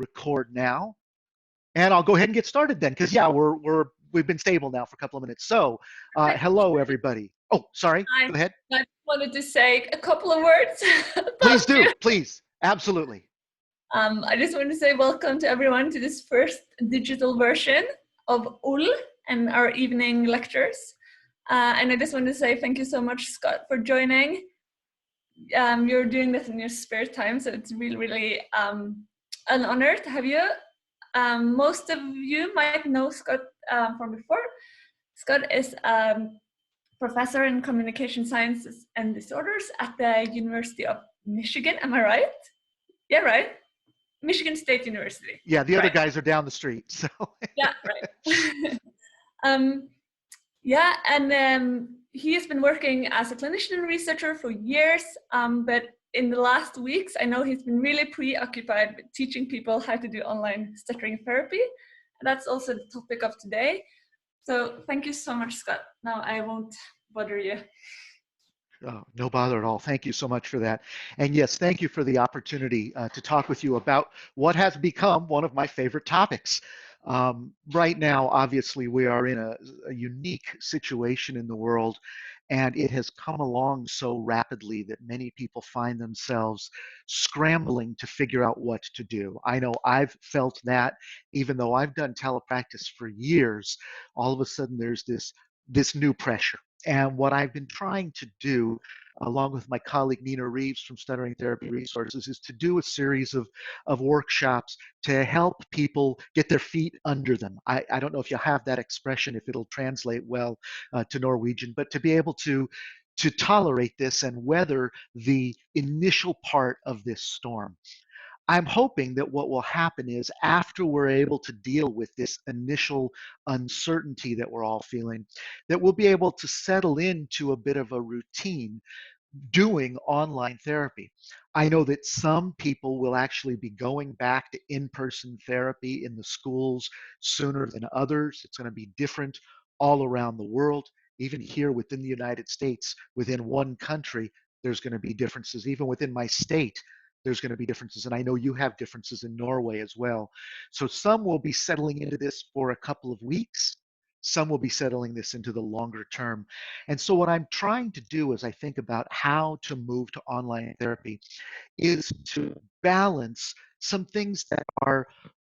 record now, and I'll go ahead and get started then, because yeah, we've been stable now for a couple of minutes. So, hello everybody. Oh, sorry. I Go ahead. I wanted to say a couple of words Please about do. you. Please. Absolutely. I just want to say welcome to everyone to this first digital version of UL and our evening lectures. And I just want to say thank you so much, Scott, for joining. You're doing this in your spare time, so it's really, really an honor to have you. Most of you might know Scott from before. Scott is professor in communication sciences and disorders at the University of Michigan. Am I right? Yeah, right. Michigan State University. Yeah, the other Right. guys are down the street. So, Yeah, right. um, yeah, and he has been working as a clinician and researcher for years, but in the last weeks, I know he's been really preoccupied with teaching people how to do online stuttering therapy. And that's also the topic of today. So thank you so much, Scott. Now I won't bother you. oh, no bother at all. Thank you so much for that. And yes, thank you for the opportunity to talk with you about what has become one of my favorite topics. Right now, obviously, we are in a unique situation in the world, and it has come along so rapidly that many people find themselves scrambling to figure out what to do. I know I've felt that, even though I've done telepractice for years, all of a sudden there's this new pressure. And what I've been trying to do, along with my colleague Nina Reeves from Stuttering Therapy Resources, is to do a series of workshops to help people get their feet under them. I don't know if you have that expression, if it'll translate well to Norwegian, but to be able to tolerate this and weather the initial part of this storm. I'm hoping that what will happen is after we're able to deal with this initial uncertainty that we're all feeling, that we'll be able to settle into a bit of a routine doing online therapy. I know that some people will actually be going back to in-person therapy in the schools sooner than others. It's going to be different all around the world. Even here within the United States, within one country, there's going to be differences. Even within my state, there's going to be differences. And I know you have differences in Norway as well. So some will be settling into this for a couple of weeks. Some will be settling this into the longer term. And so what I'm trying to do as I think about how to move to online therapy is to balance some things that are,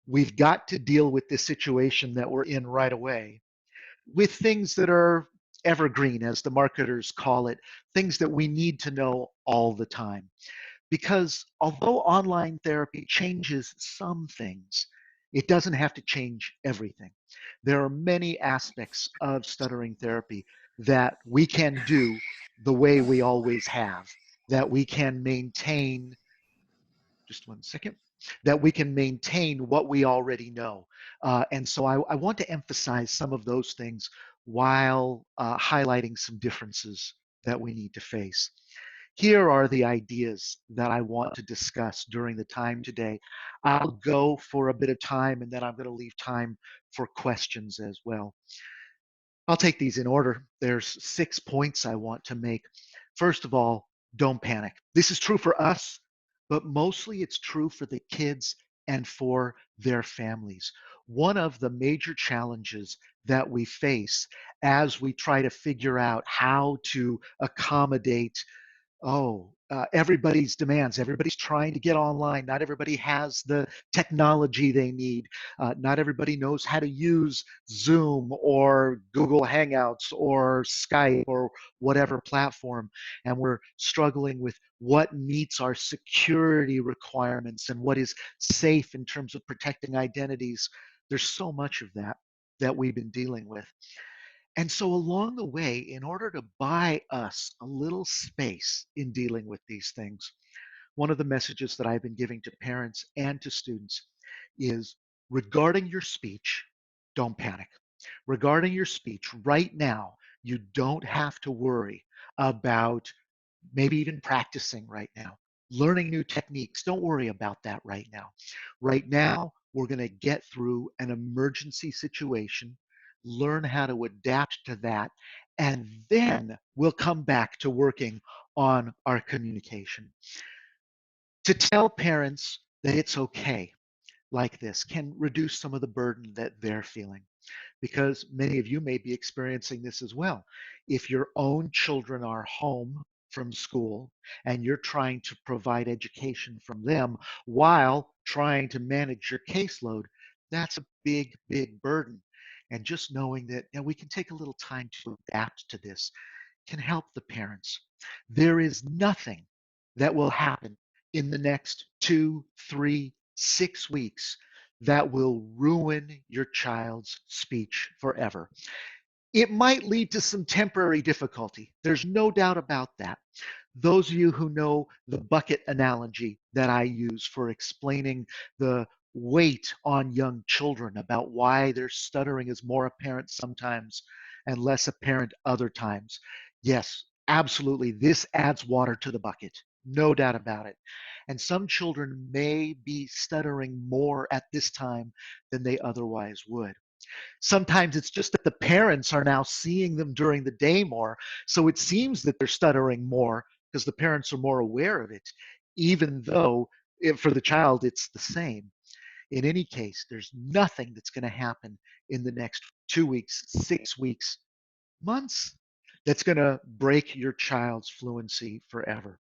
we've got to deal with this situation that we're in right away, with things that are evergreen, as the marketers call it, things that we need to know all the time. Because although online therapy changes some things, it doesn't have to change everything. There are many aspects of stuttering therapy that we can do the way we always have, that we can maintain, just one second, that we can maintain what we already know. And so I want to emphasize some of those things while highlighting some differences that we need to face. Here are the ideas that I want to discuss during the time today. I'll go for a bit of time and then I'm going to leave time for questions as well. I'll take these in order. There's 6 points I want to make. First of all, don't panic. This is true for us, but mostly it's true for the kids and for their families. One of the major challenges that we face as we try to figure out how to accommodate everybody's demands. Everybody's trying to get online. Not everybody has the technology they need. Not everybody knows how to use Zoom or Google Hangouts or Skype or whatever platform. And we're struggling with what meets our security requirements and what is safe in terms of protecting identities. There's so much of that we've been dealing with. And so along the way, in order to buy us a little space in dealing with these things, one of the messages that I've been giving to parents and to students is regarding your speech, don't panic. Regarding your speech right now, you don't have to worry about maybe even practicing right now, learning new techniques. Don't worry about that right now. Right now, we're going to get through an emergency situation, learn how to adapt to that, and then we'll come back to working on our communication. To tell parents that it's okay, like this can reduce some of the burden that they're feeling, because many of you may be experiencing this as well. If your own children are home from school and you're trying to provide education from them while trying to manage your caseload, that's a big, big burden. And just knowing that, we can take a little time to adapt to this can help the parents. There is nothing that will happen in the next 2, 3, 6 weeks that will ruin your child's speech forever. It might lead to some temporary difficulty. There's no doubt about that. Those of you who know the bucket analogy that I use for explaining the weight on young children about why their stuttering is more apparent sometimes and less apparent other times. Yes, absolutely. This adds water to the bucket. No doubt about it. And some children may be stuttering more at this time than they otherwise would. Sometimes it's just that the parents are now seeing them during the day more. So it seems that they're stuttering more because the parents are more aware of it, even though for the child it's the same. In any case, there's nothing that's going to happen in the next 2 weeks, 6 weeks, months that's going to break your child's fluency forever.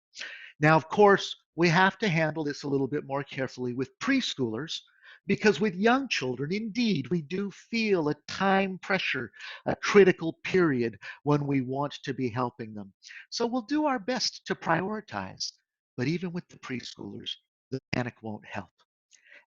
Now, of course, we have to handle this a little bit more carefully with preschoolers, because with young children, indeed, we do feel a time pressure, a critical period when we want to be helping them. So we'll do our best to prioritize. But even with the preschoolers, the panic won't help,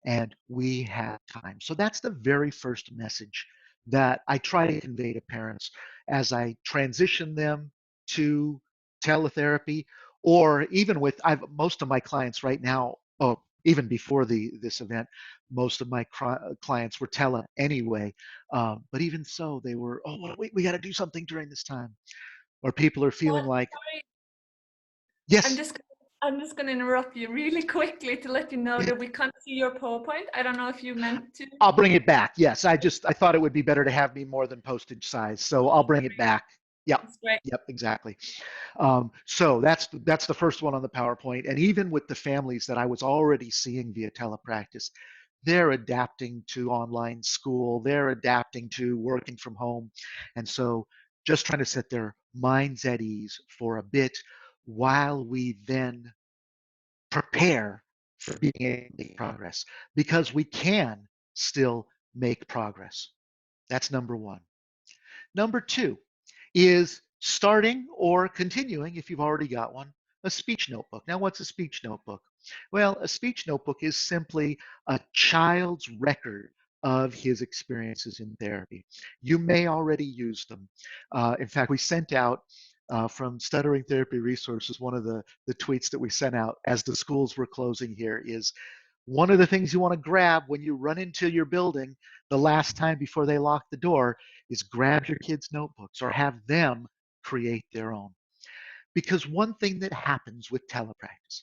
and we have time. So that's the very first message that I try to convey to parents as I transition them to teletherapy, or even with I've most of my clients right now. Oh, even before this event, most of my clients were tele anyway. But even so, they were, oh wait, we got to do something during this time, or people are feeling like, Sorry, I'm yes, just I'm just going to interrupt you really quickly to let you know that we can't see your PowerPoint. I don't know if you meant to. I'll bring it back. Yes, I thought it would be better to have me more than postage size, so I'll bring it back. Yep, That's great. yep, exactly. So that's the first one on the PowerPoint. And even with the families that I was already seeing via telepractice, they're adapting to online school. They're adapting to working from home, and so just trying to set their minds at ease for a bit while we then prepare for being able to make progress, because we can still make progress. That's number one. Number two is starting or continuing, if you've already got one, a speech notebook. Now, what's a speech notebook? Well, a speech notebook is simply a child's record of his experiences in therapy. You may already use them. In fact, we sent out from Stuttering Therapy Resources, one of the tweets that we sent out as the schools were closing here is, one of the things you want to grab when you run into your building the last time before they lock the door is grab your kids' notebooks or have them create their own. Because one thing that happens with telepractice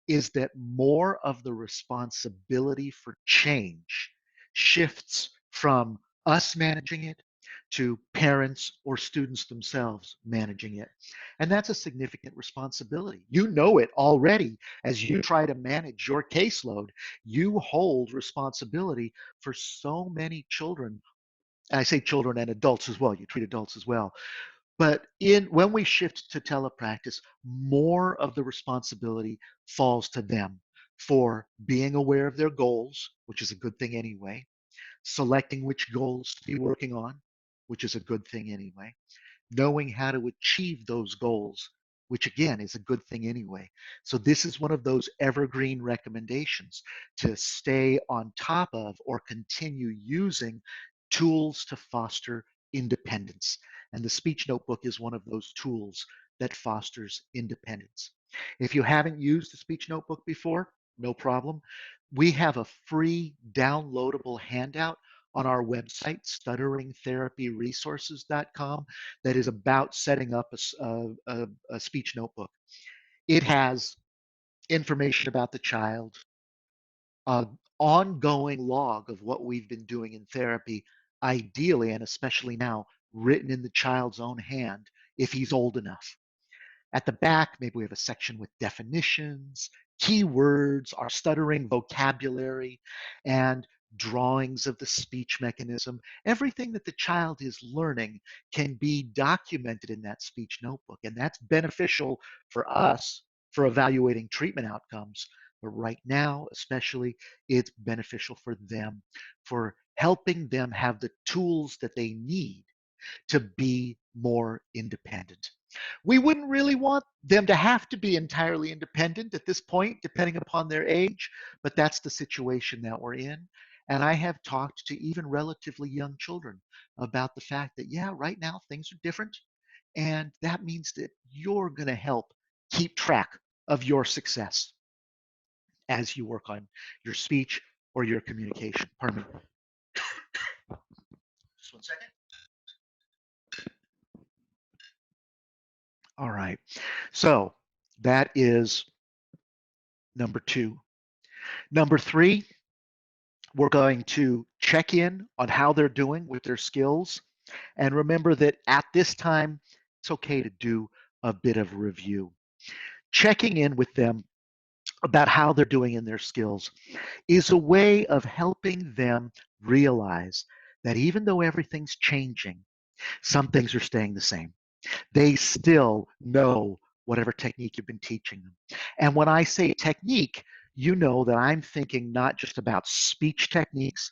is that more of the responsibility for change shifts from us managing it to parents or students themselves managing it. And that's a significant responsibility. You know it already as you try to manage your caseload. You hold responsibility for so many children. And I say children and adults as well. You treat adults as well, but when we shift to telepractice, more of the responsibility falls to them for being aware of their goals, which is a good thing anyway, selecting which goals to be working on, which is a good thing anyway, knowing how to achieve those goals, which again is a good thing anyway. So this is one of those evergreen recommendations to stay on top of or continue using tools to foster independence. And the speech notebook is one of those tools that fosters independence. If you haven't used the speech notebook before, no problem. We have a free downloadable handout on our website, stutteringtherapyresources.com, that is about setting up a speech notebook. It has information about the child, an ongoing log of what we've been doing in therapy, ideally and especially now, written in the child's own hand if he's old enough. At the back, maybe we have a section with definitions, keywords, our stuttering vocabulary, and drawings of the speech mechanism. Everything that the child is learning can be documented in that speech notebook, and that's beneficial for us for evaluating treatment outcomes. But right now, especially, it's beneficial for them, for helping them have the tools that they need to be more independent. We wouldn't really want them to have to be entirely independent at this point, depending upon their age, but that's the situation that we're in. And I have talked to even relatively young children about the fact that, yeah, right now things are different. And that means that you're going to help keep track of your success as you work on your speech or your communication. Pardon me. Just one second. All right. So that is number two. Number three, we're going to check in on how they're doing with their skills. And remember that at this time, it's okay to do a bit of review. Checking in with them about how they're doing in their skills is a way of helping them realize that even though everything's changing, some things are staying the same. They still know whatever technique you've been teaching them. And when I say technique, you know that I'm thinking not just about speech techniques,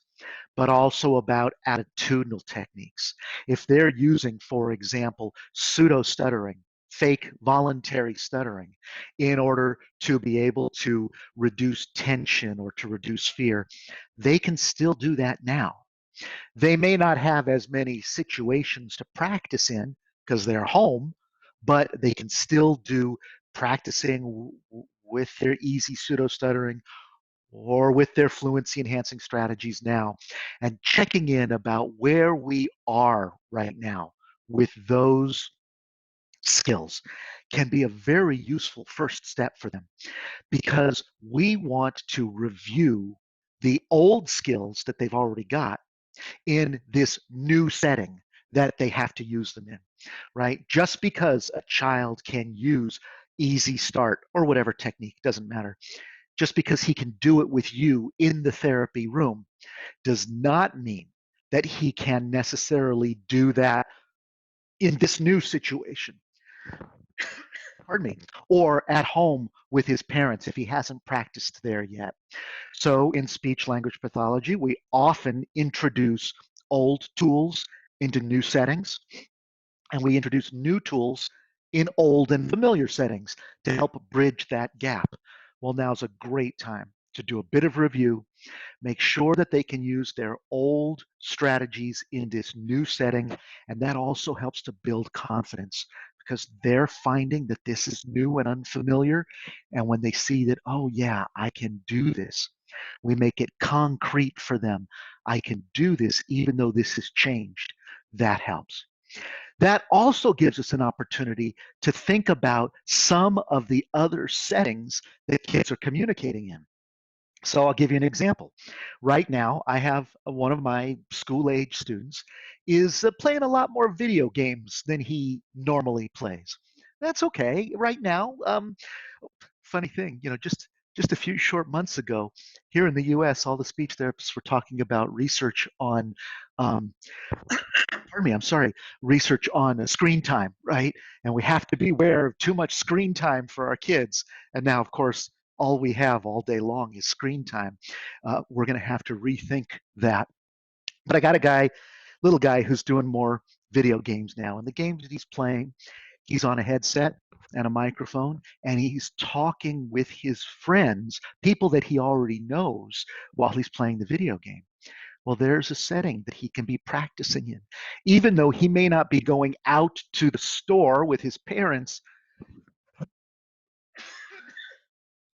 but also about attitudinal techniques. If they're using, for example, pseudo stuttering, fake voluntary stuttering, in order to be able to reduce tension or to reduce fear, they can still do that now. They may not have as many situations to practice in because they're home, but they can still do practicing with their easy pseudo stuttering or with their fluency enhancing strategies now, and checking in about where we are right now with those skills can be a very useful first step for them, because we want to review the old skills that they've already got in this new setting that they have to use them in, right? Just because a child can use easy start or whatever technique, doesn't matter, just because he can do it with you in the therapy room does not mean that he can necessarily do that in this new situation, pardon me, or at home with his parents if he hasn't practiced there yet. So in speech language pathology, we often introduce old tools into new settings, and we introduce new tools in old and familiar settings to help bridge that gap. Well, now's a great time to do a bit of review, make sure that they can use their old strategies in this new setting, and that also helps to build confidence because they're finding that this is new and unfamiliar. And when they see that, oh, yeah, I can do this, we make it concrete for them. I can do this even though this has changed. That helps. That also gives us an opportunity to think about some of the other settings that kids are communicating in. So I'll give you an example. Right now, I have one of my school-age students is playing a lot more video games than he normally plays. That's okay. Right now, funny thing, just a few short months ago, here in the U.S., all the speech therapists were talking about research on um, pardon me, I'm sorry, research on screen time, right? And we have to be aware of too much screen time for our kids. And now, of course, all we have all day long is screen time. We're going to have to rethink that. But I got a little guy who's doing more video games now. And the games that he's playing, he's on a headset and a microphone, and he's talking with his friends, people that he already knows, while he's playing the video game. Well, there's a setting that he can be practicing in. Even though he may not be going out to the store with his parents.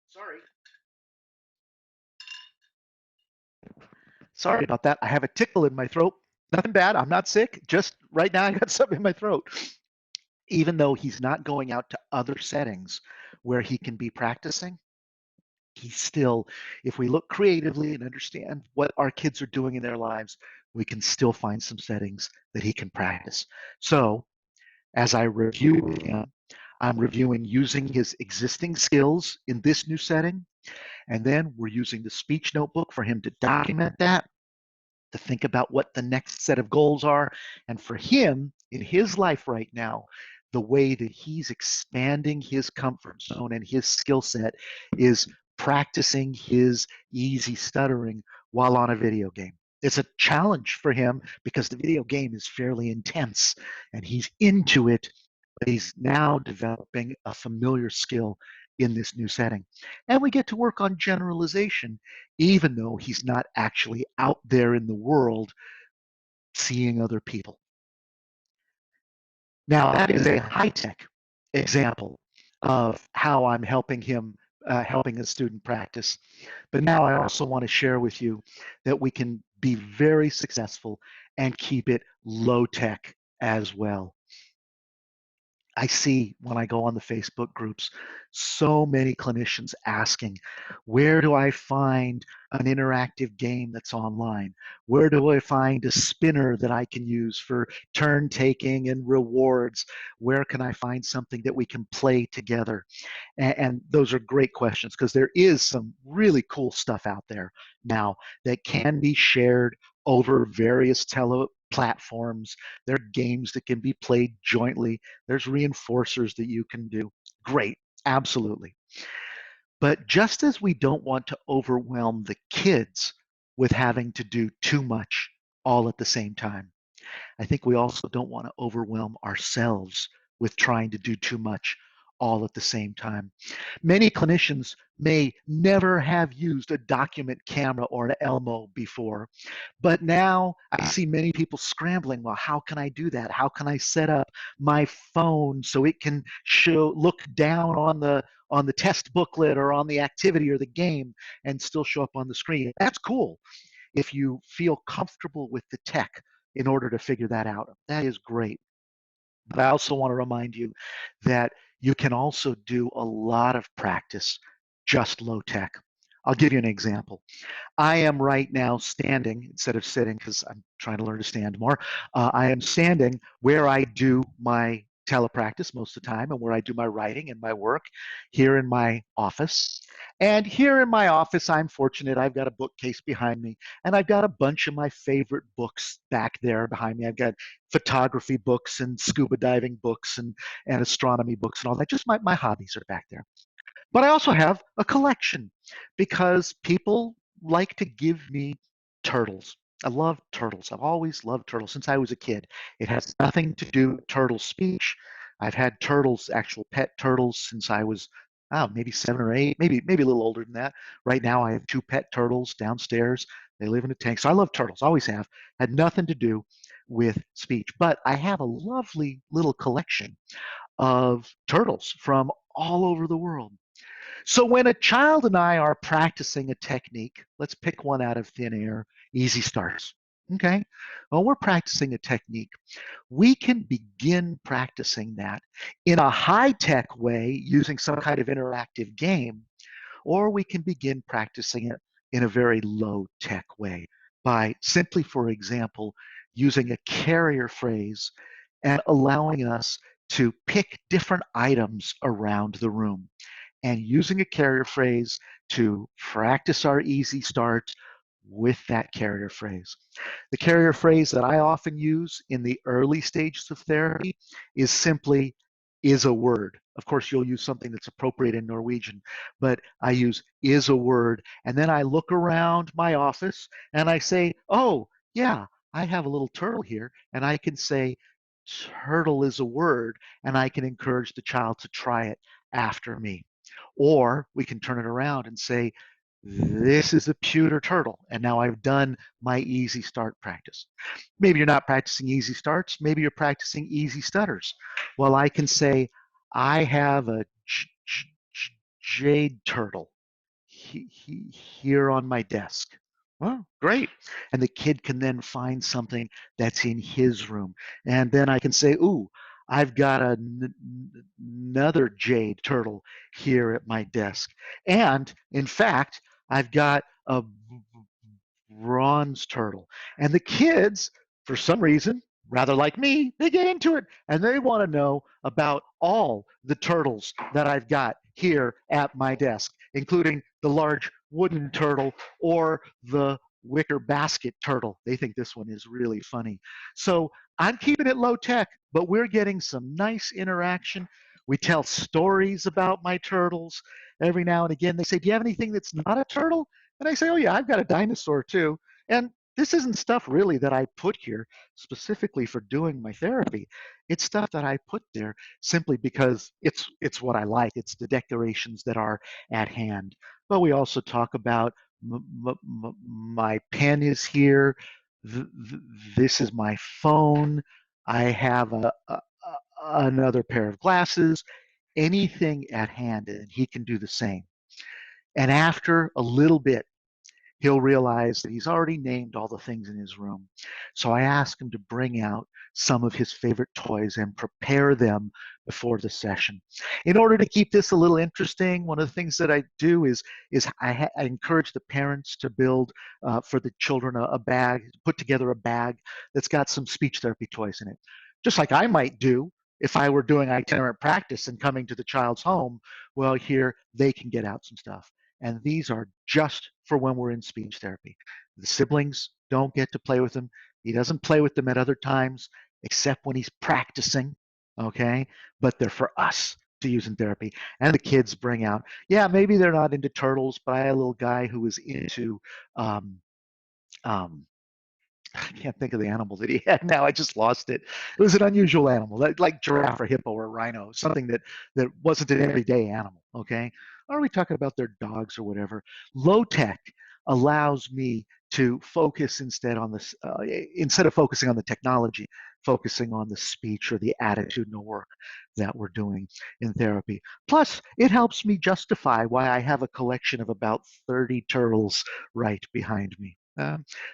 Sorry. Sorry about that. I have a tickle in my throat. Nothing bad. I'm not sick. Just right now I got something in my throat. Even though he's not going out to other settings where he can be practicing, he's still, if we look creatively and understand what our kids are doing in their lives, we can still find some settings that he can practice. So as I review him, I'm reviewing using his existing skills in this new setting. And then we're using the speech notebook for him to document that, to think about what the next set of goals are. And for him, in his life right now, the way that he's expanding his comfort zone and his skill set is practicing his easy stuttering while on a video game. It's a challenge for him because the video game is fairly intense and he's into it, but he's now developing a familiar skill in this new setting. And we get to work on generalization, even though he's not actually out there in the world seeing other people. Now, that is a high-tech example of how I'm helping him, helping a student practice. But now I also want to share with you that we can be very successful and keep it low-tech as well. I see when I go on the Facebook groups so many clinicians asking, where do I find an interactive game that's online? Where do I find a spinner that I can use for turn taking and rewards? Where can I find something that we can play together? And those are great questions because there is some really cool stuff out there now that can be shared over various platforms. There are games that can be played jointly. There's reinforcers that you can do. Great, absolutely. But just as we don't want to overwhelm the kids with having to do too much all at the same time, I think we also don't want to overwhelm ourselves with trying to do too much all at the same time. Many clinicians may never have used a document camera or an Elmo before, but now I see many people scrambling. Well, how can I do that? How can I set up my phone so it can look down on the test booklet or on the activity or the game and still show up on the screen? That's cool if you feel comfortable with the tech in order to figure that out. That is great. But I also want to remind you that you can also do a lot of practice just low tech. I'll give you an example. I am right now standing instead of sitting because I'm trying to learn to stand more. I am standing where I do my telepractice most of the time and where I do my writing and my work here in my office. And here in my office, I'm fortunate. I've got a bookcase behind me and I've got a bunch of my favorite books back there behind me. I've got photography books and scuba diving books and astronomy books and all that. Just my hobbies are back there. But I also have a collection because people like to give me turtles. I love turtles. I've always loved turtles since I was a kid. It has nothing to do with turtle speech. I've had turtles, actual pet turtles, since I was maybe 7 or 8, maybe a little older than that. Right now, I have 2 pet turtles downstairs. They live in a tank. So I love turtles. Always have. Had nothing to do with speech. But I have a lovely little collection of turtles from all over the world. So when a child and I are practicing a technique, let's pick one out of thin air, easy starts. Okay. Well, we're practicing a technique. We can begin practicing that in a high-tech way using some kind of interactive game, or we can begin practicing it in a very low-tech way by simply, for example, using a carrier phrase and allowing us to pick different items around the room and using a carrier phrase to practice our easy start with that carrier phrase. The carrier phrase that I often use in the early stages of therapy is simply is a word. Of course, you'll use something that's appropriate in Norwegian, but I use is a word. And then I look around my office and I say, oh, yeah, I have a little turtle here. And I can say, turtle is a word. And I can encourage the child to try it after me. Or we can turn it around and say, this is a pewter turtle. And now I've done my easy start practice. Maybe you're not practicing easy starts. Maybe you're practicing easy stutters. Well, I can say, I have a jade turtle here on my desk. Well, great. And the kid can then find something that's in his room. And then I can say, ooh, I've got another jade turtle here at my desk. And in fact, I've got a bronze turtle. And the kids, for some reason, rather like me, they get into it and they want to know about all the turtles that I've got here at my desk, including the large wooden turtle or the wicker basket turtle. They think this one is really funny. So I'm keeping it low tech, but we're getting some nice interaction. We tell stories about my turtles. Every now and again, they say, "Do you have anything that's not a turtle?" And I say, "Oh, yeah, I've got a dinosaur too." And this isn't stuff really that I put here specifically for doing my therapy. It's stuff that I put there simply because it's what I like. It's the decorations that are at hand. But we also talk about my pen is here. This is my phone. I have another pair of glasses. Anything at hand, and he can do the same. And after a little bit, he'll realize that he's already named all the things in his room. So I ask him to bring out some of his favorite toys and prepare them before the session. In order to keep this a little interesting, one of the things that I do is I encourage the parents to build for the children a bag, put together a bag that's got some speech therapy toys in it, just like I might do if I were doing itinerant practice and coming to the child's home. Well, here they can get out some stuff. And these are just for when we're in speech therapy. The siblings don't get to play with them. He doesn't play with them at other times, except when he's practicing, okay? But they're for us to use in therapy. And the kids bring out, yeah, maybe they're not into turtles, but I had a little guy who was into um, um, I can't think of the animal that he had now. I just lost it. It was an unusual animal, like giraffe or hippo or rhino, something that wasn't an everyday animal. Okay, or are we talking about their dogs or whatever? Low tech allows me to focus instead of focusing on the technology, focusing on the speech or the attitudinal work that we're doing in therapy. Plus, it helps me justify why I have a collection of about 30 turtles right behind me.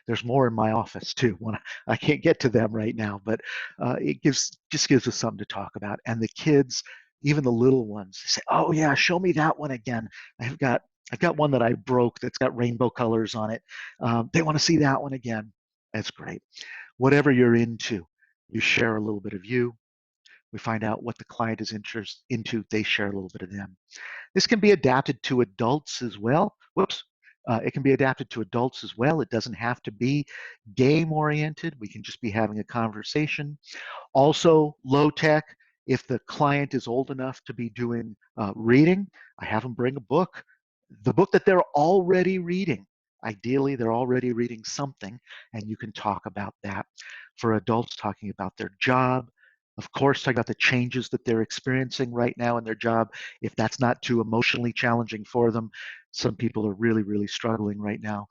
There's more in my office too. When I can't get to them right now, but it just gives us something to talk about. And the kids, even the little ones, say, "Oh yeah, show me that one again. I've got I've got one that I broke that's got rainbow colors on it. They want to see that one again." That's great. Whatever you're into, you share a little bit of you. We find out what the client is into. They share a little bit of them. This can be adapted to adults as well. Whoops. It can be adapted to adults as well. It doesn't have to be game oriented. We can just be having a conversation. Also, low tech, if the client is old enough to be doing reading, I have them bring a book, the book that they're already reading. Ideally, they're already reading something, and you can talk about that. For adults, talking about their job, of course, talking about the changes that they're experiencing right now in their job. If that's not too emotionally challenging for them, some people are really, really struggling right now.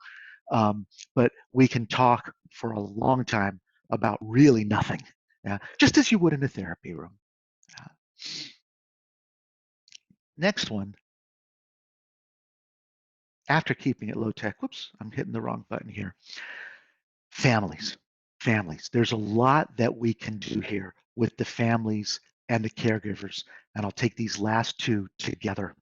But we can talk for a long time about really nothing, just as you would in a therapy room. Uh, Next one, after keeping it low tech, whoops, I'm hitting the wrong button here. Families, families. There's a lot that we can do here with the families and the caregivers, and I'll take these last two together.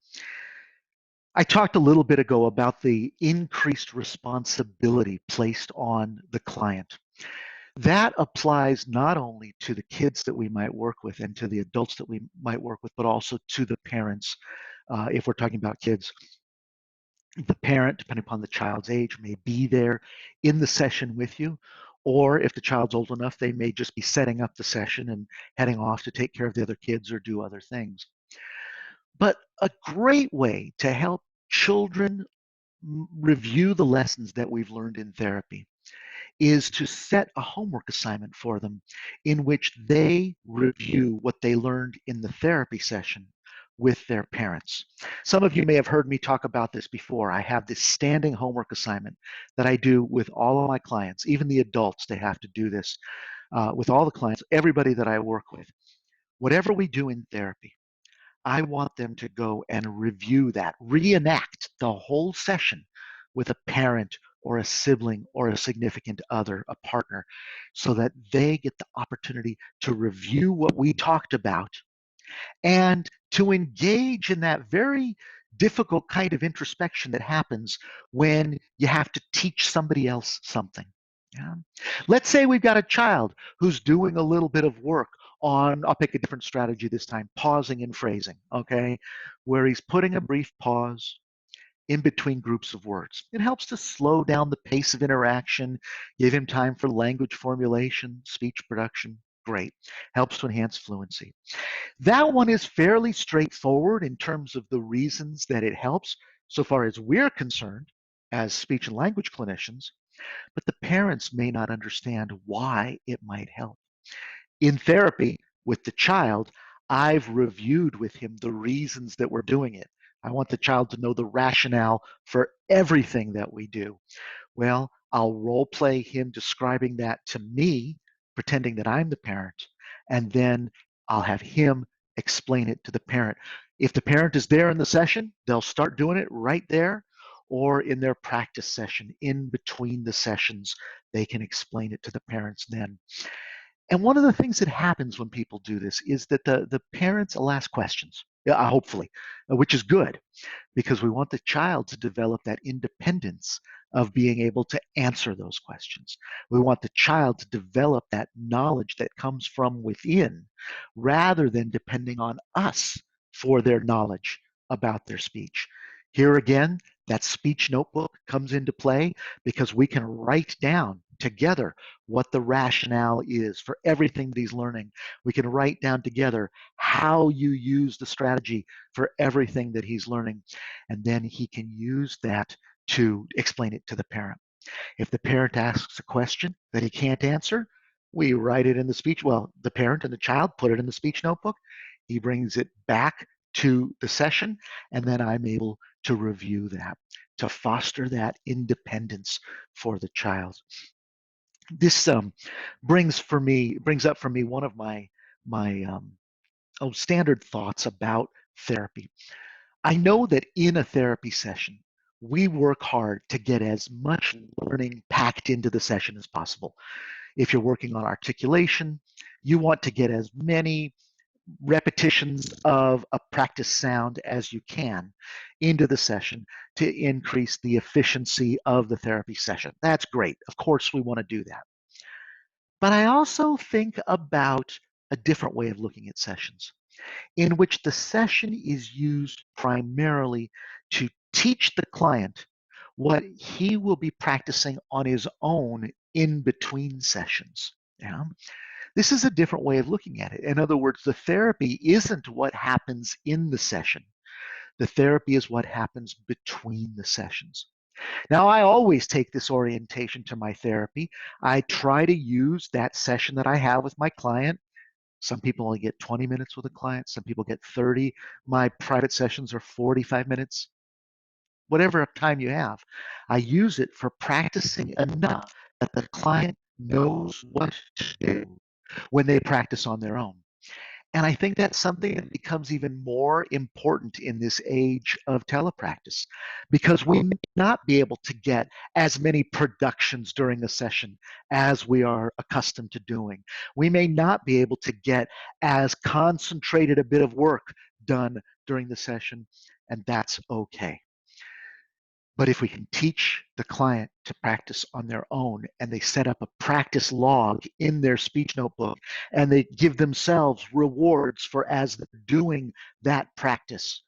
I talked a little bit ago about the increased responsibility placed on the client. That applies not only to the kids that we might work with and to the adults that we might work with, but also to the parents. If we're talking about kids, the parent, depending upon the child's age, may be there in the session with you. Or if the child's old enough, they may just be setting up the session and heading off to take care of the other kids or do other things. But a great way to help children review the lessons that we've learned in therapy is to set a homework assignment for them in which they review what they learned in the therapy session with their parents. Some of you may have heard me talk about this before. I have this standing homework assignment that I do with all of my clients, even the adults, they have to do this with all the clients, everybody that I work with. Whatever we do in therapy, I want them to go and review that, reenact the whole session with a parent or a sibling or a significant other, a partner, so that they get the opportunity to review what we talked about and to engage in that very difficult kind of introspection that happens when you have to teach somebody else something. Yeah. Let's say we've got a child who's doing a little bit of work on, I'll pick a different strategy this time, pausing and phrasing, okay, where he's putting a brief pause in between groups of words. It helps to slow down the pace of interaction, give him time for language formulation, speech production. Great. Helps to enhance fluency. That one is fairly straightforward in terms of the reasons that it helps, so far as we're concerned as speech and language clinicians, but the parents may not understand why it might help. In therapy with the child, I've reviewed with him the reasons that we're doing it. I want the child to know the rationale for everything that we do. Well, I'll role play him describing that to me, pretending that I'm the parent, and then I'll have him explain it to the parent. If the parent is there in the session, they'll start doing it right there, or in their practice session, in between the sessions, they can explain it to the parents then. And one of the things that happens when people do this is that the parents will ask questions, hopefully, which is good because we want the child to develop that independence of being able to answer those questions. We want the child to develop that knowledge that comes from within rather than depending on us for their knowledge about their speech. Here again, that speech notebook comes into play because we can write down together what the rationale is for everything that he's learning. We can write down together how you use the strategy for everything that he's learning. And then he can use that to explain it to the parent. If the parent asks a question that he can't answer, we write it in the speech. Well, the parent and the child put it in the speech notebook. He brings it back to the session, and then I'm able to review that to foster that independence for the child. This brings up for me one of my standard thoughts about therapy. I know that in a therapy session, we work hard to get as much learning packed into the session as possible. If you're working on articulation, you want to get as many repetitions of a practice sound as you can into the session to increase the efficiency of the therapy session. That's great. Of course, we want to do that. But I also think about a different way of looking at sessions in which the session is used primarily to teach the client what he will be practicing on his own in between sessions. Yeah? This is a different way of looking at it. In other words, the therapy isn't what happens in the session. The therapy is what happens between the sessions. Now, I always take this orientation to my therapy. I try to use that session that I have with my client. Some people only get 20 minutes with a client. Some people get 30. My private sessions are 45 minutes. Whatever time you have, I use it for practicing enough that the client knows what to do when they practice on their own. And I think that's something that becomes even more important in this age of telepractice because we may not be able to get as many productions during the session as we are accustomed to doing. We may not be able to get as concentrated a bit of work done during the session, and that's okay. But if we can teach the client to practice on their own and they set up a practice log in their speech notebook and they give themselves rewards for as they're doing that practice,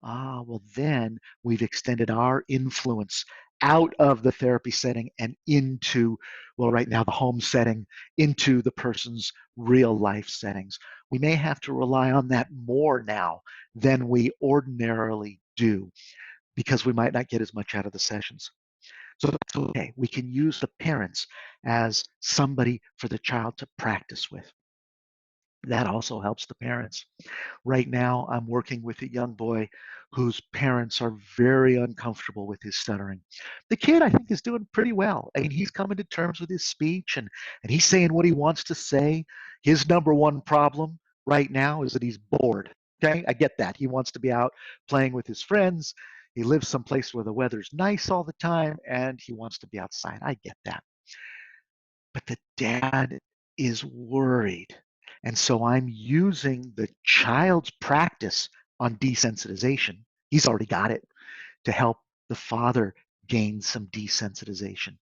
well, then we've extended our influence out of the therapy setting and into, well, right now, the home setting, into the person's real life settings. We may have to rely on that more now than we ordinarily do because we might not get as much out of the sessions. So that's okay. We can use the parents as somebody for the child to practice with. That also helps the parents. Right now, I'm working with a young boy whose parents are very uncomfortable with his stuttering. The kid, I think, is doing pretty well. I mean, he's coming to terms with his speech and he's saying what he wants to say. His number one problem right now is that he's bored. Okay, I get that. He wants to be out playing with his friends. He lives someplace where the weather's nice all the time and he wants to be outside. I get that. But the dad is worried. And so I'm using the child's practice on desensitization. He's already got it to help the father gain some desensitization.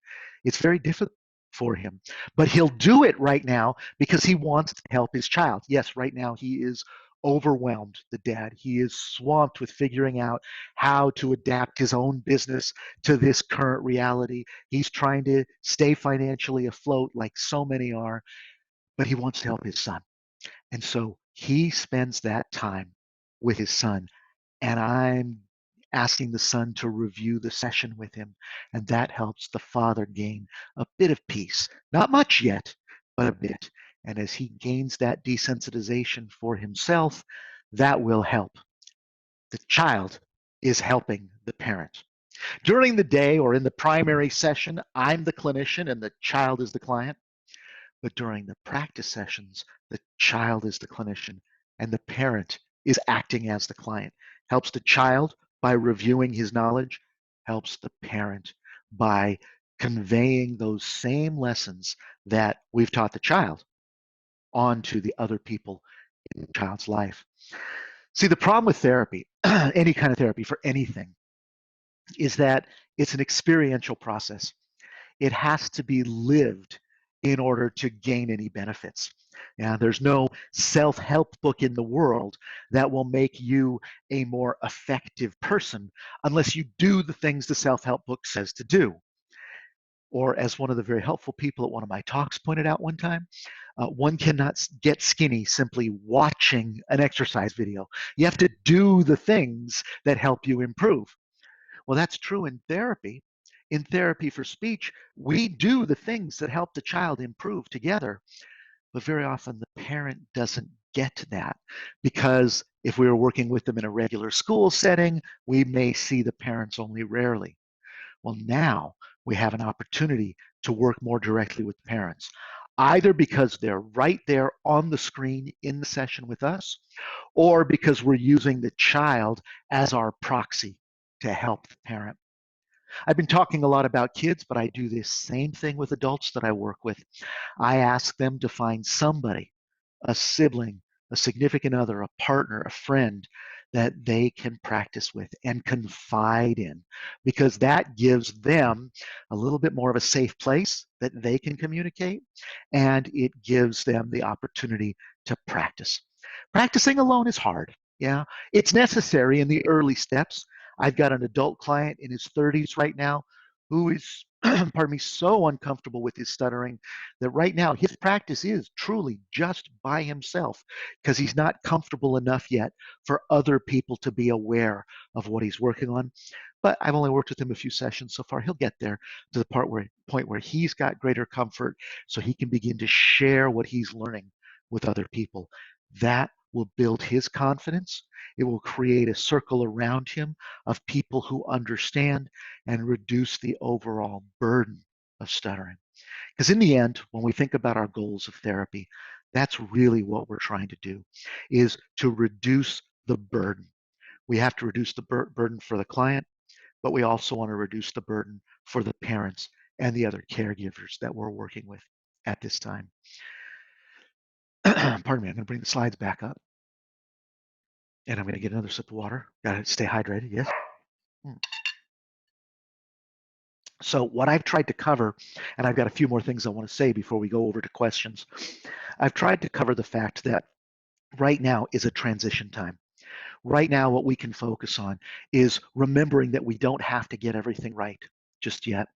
It's very difficult for him. But he'll do it right now because he wants to help his child. Yes, right now he is overwhelmed, the dad. He is swamped with figuring out how to adapt his own business to this current reality. He's trying to stay financially afloat like so many are, but he wants to help his son. And so he spends that time with his son. And I'm asking the son to review the session with him. And that helps the father gain a bit of peace. Not much yet, but a bit. And as he gains that desensitization for himself, that will help. The child is helping the parent. During the day or in the primary session, I'm the clinician and the child is the client. But during the practice sessions, the child is the clinician and the parent is acting as the client. Helps the child by reviewing his knowledge, helps the parent by conveying those same lessons that we've taught the child onto the other people in the child's life. See, the problem with therapy, any kind of therapy for anything, is that it's an experiential process. It has to be lived in order to gain any benefits. Now, there's no self-help book in the world that will make you a more effective person unless you do the things the self-help book says to do. Or as one of the very helpful people at one of my talks pointed out one time, one cannot get skinny simply watching an exercise video. You have to do the things that help you improve. Well, that's true in therapy. In therapy for speech, we do the things that help the child improve together, but very often the parent doesn't get that because if we were working with them in a regular school setting, we may see the parents only rarely. Well, now we have an opportunity to work more directly with parents, either because they're right there on the screen in the session with us, or because we're using the child as our proxy to help the parent. I've been talking a lot about kids, but I do this same thing with adults that I work with. I ask them to find somebody, a sibling, a significant other, a partner, a friend that they can practice with and confide in, because that gives them a little bit more of a safe place that they can communicate, and it gives them the opportunity to practice. Practicing alone is hard. Yeah, it's necessary in the early steps. I've got an adult client in his 30s right now who is, pardon me, so uncomfortable with his stuttering that right now his practice is truly just by himself because he's not comfortable enough yet for other people to be aware of what he's working on. But I've only worked with him a few sessions so far. He'll get there to the point where he's got greater comfort so he can begin to share what he's learning with other people. That will build his confidence. It will create a circle around him of people who understand and reduce the overall burden of stuttering. Because in the end, when we think about our goals of therapy, that's really what we're trying to do, is to reduce the burden. We have to reduce the burden for the client, but we also want to reduce the burden for the parents and the other caregivers that we're working with at this time. Pardon me, I'm going to bring the slides back up. And I'm going to get another sip of water. Got to stay hydrated, yes? So what I've tried to cover, and I've got a few more things I want to say before we go over to questions. I've tried to cover the fact that right now is a transition time. Right now, what we can focus on is remembering that we don't have to get everything right just yet,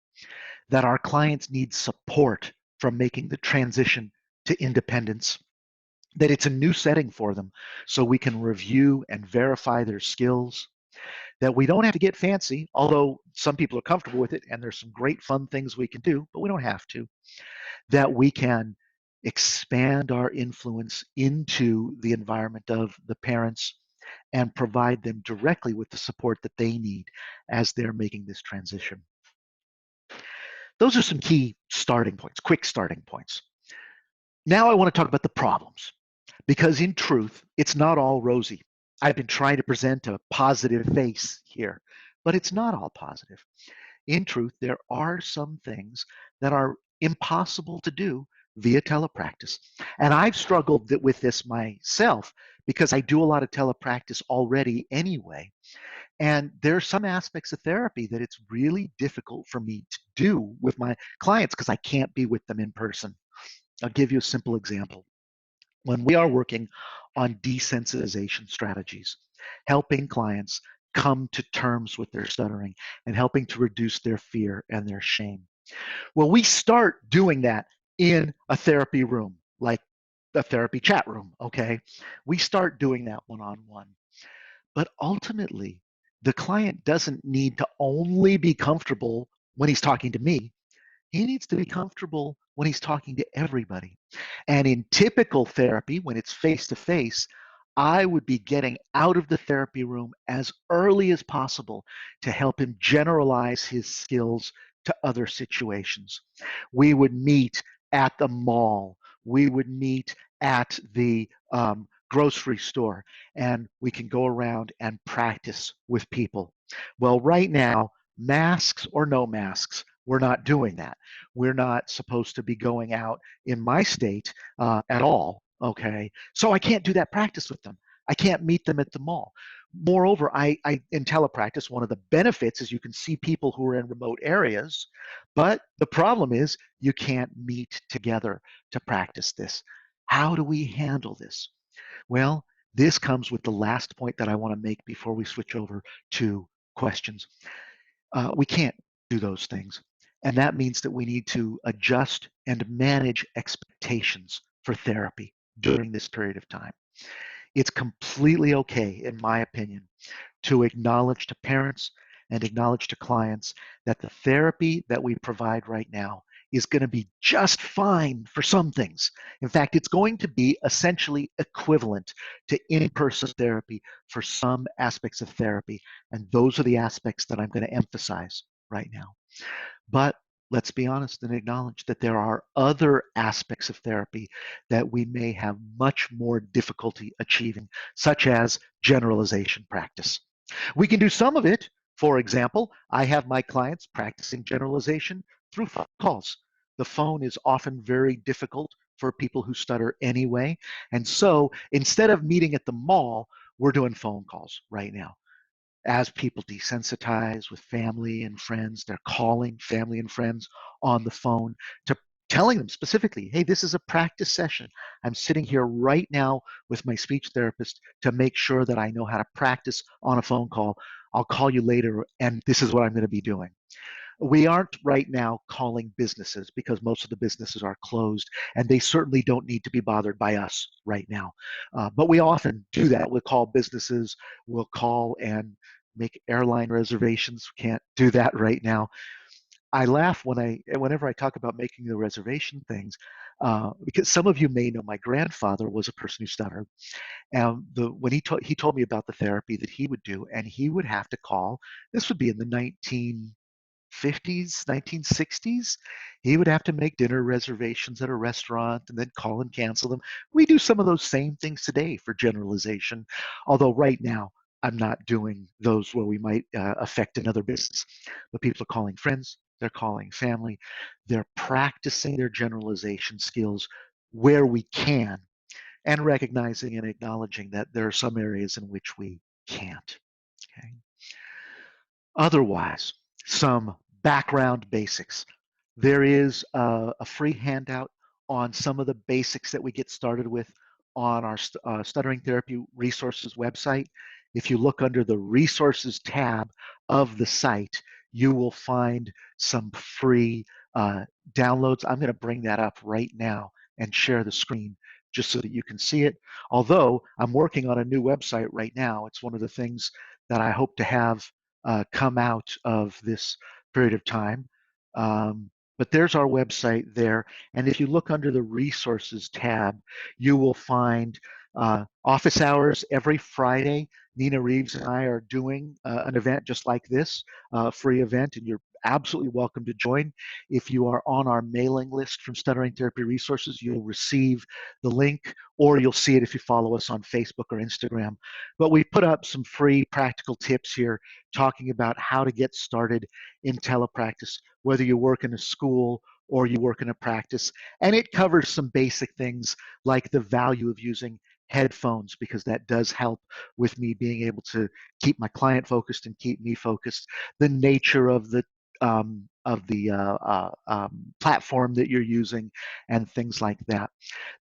that our clients need support from making the transition to independence, that it's a new setting for them so we can review and verify their skills, that we don't have to get fancy, although some people are comfortable with it and there's some great fun things we can do, but we don't have to, that we can expand our influence into the environment of the parents and provide them directly with the support that they need as they're making this transition. Those are some key starting points, quick starting points. Now I want to talk about the problems, because in truth, it's not all rosy. I've been trying to present a positive face here, but it's not all positive. In truth, there are some things that are impossible to do via telepractice. And I've struggled with this myself because I do a lot of telepractice already anyway. And there are some aspects of therapy that it's really difficult for me to do with my clients because I can't be with them in person. I'll give you a simple example. When we are working on desensitization strategies, helping clients come to terms with their stuttering and helping to reduce their fear and their shame. Well, we start doing that in a therapy room, like a therapy chat room, okay? We start doing that one-on-one. But ultimately, the client doesn't need to only be comfortable when he's talking to me. He needs to be comfortable when he's talking to everybody. And in typical therapy, when it's face to face, I would be getting out of the therapy room as early as possible to help him generalize his skills to other situations. We would meet at the mall. We would meet at the grocery store, and we can go around and practice with people. Well, right now, masks or no masks, we're not doing that. We're not supposed to be going out in my state at all. Okay. So I can't do that practice with them. I can't meet them at the mall. Moreover, in telepractice, one of the benefits is you can see people who are in remote areas, but the problem is you can't meet together to practice this. How do we handle this? Well, this comes with the last point that I want to make before we switch over to questions. We can't do those things. And that means that we need to adjust and manage expectations for therapy during this period of time. It's completely okay, in my opinion, to acknowledge to parents and acknowledge to clients that the therapy that we provide right now is going to be just fine for some things. In fact, it's going to be essentially equivalent to in-person therapy for some aspects of therapy. And those are the aspects that I'm going to emphasize right now. But let's be honest and acknowledge that there are other aspects of therapy that we may have much more difficulty achieving, such as generalization practice. We can do some of it. For example, I have my clients practicing generalization through phone calls. The phone is often very difficult for people who stutter anyway. And so instead of meeting at the mall, we're doing phone calls right now. As people desensitize with family and friends, they're calling family and friends on the phone to telling them specifically, hey, this is a practice session. I'm sitting here right now with my speech therapist to make sure that I know how to practice on a phone call. I'll call you later, and this is what I'm going to be doing. We aren't right now calling businesses because most of the businesses are closed, and they certainly don't need to be bothered by us right now. But we often do that. We'll call businesses, we'll call and make airline reservations. We can't do that right now. I laugh whenever I talk about making the reservation things, because some of you may know my grandfather was a person who stuttered, and when he told me about the therapy that he would do, and he would have to call. This would be in the 1950s, 1960s. He would have to make dinner reservations at a restaurant and then call and cancel them. We do some of those same things today for generalization, although right now I'm not doing those where we might affect another business. But people are calling friends, they're calling family, they're practicing their generalization skills where we can, and recognizing and acknowledging that there are some areas in which we can't. Okay. Otherwise, some background basics. There is a free handout on some of the basics that we get started with on our Stuttering Therapy Resources website. If you look under the Resources tab of the site, you will find some free downloads. I'm going to bring that up right now and share the screen just so that you can see it. Although I'm working on a new website right now, it's one of the things that I hope to have come out of this period of time. But there's our website there. And if you look under the resources tab, you will find office hours every Friday. Nina Reeves and I are doing an event just like this, free event, and you're absolutely welcome to join. If you are on our mailing list from Stuttering Therapy Resources, you'll receive the link, or you'll see it if you follow us on Facebook or Instagram. But we put up some free practical tips here talking about how to get started in telepractice, whether you work in a school or you work in a practice. And it covers some basic things like the value of using headphones because that does help with me being able to keep my client focused and keep me focused. The nature of the platform that you're using and things like that.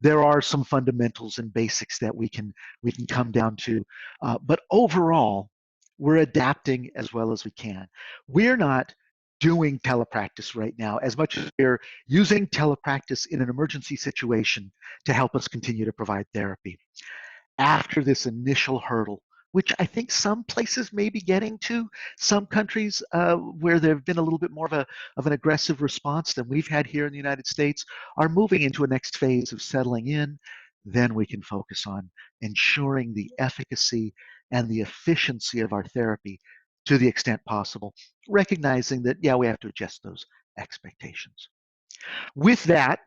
There are some fundamentals and basics that we can come down to, but overall, we're adapting as well as we can. We're not doing telepractice right now as much as we're using telepractice in an emergency situation to help us continue to provide therapy after this initial hurdle, which I think some places may be getting to, some countries where there have been a little bit more of an aggressive response than we've had here in the United States, are moving into a next phase of settling in. Then we can focus on ensuring the efficacy and the efficiency of our therapy to the extent possible, recognizing that, yeah, we have to adjust those expectations. With that,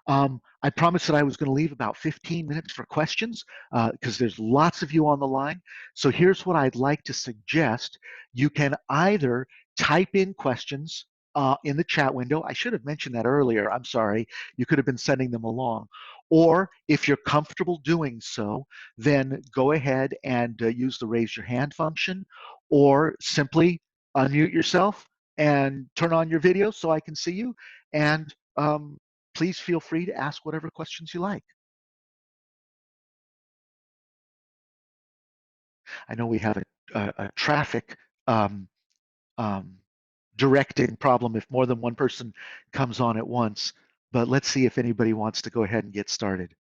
I promised that I was going to leave about 15 minutes for questions because there's lots of you on the line. So here's what I'd like to suggest. You can either type in questions in the chat window. I should have mentioned that earlier. I'm sorry. You could have been sending them along. Or if you're comfortable doing so, then go ahead and use the raise your hand function, or simply unmute yourself and turn on your video so I can see you. And please feel free to ask whatever questions you like. I know we have a traffic um, um, directing problem if more than one person comes on at once, but let's see if anybody wants to go ahead and get started.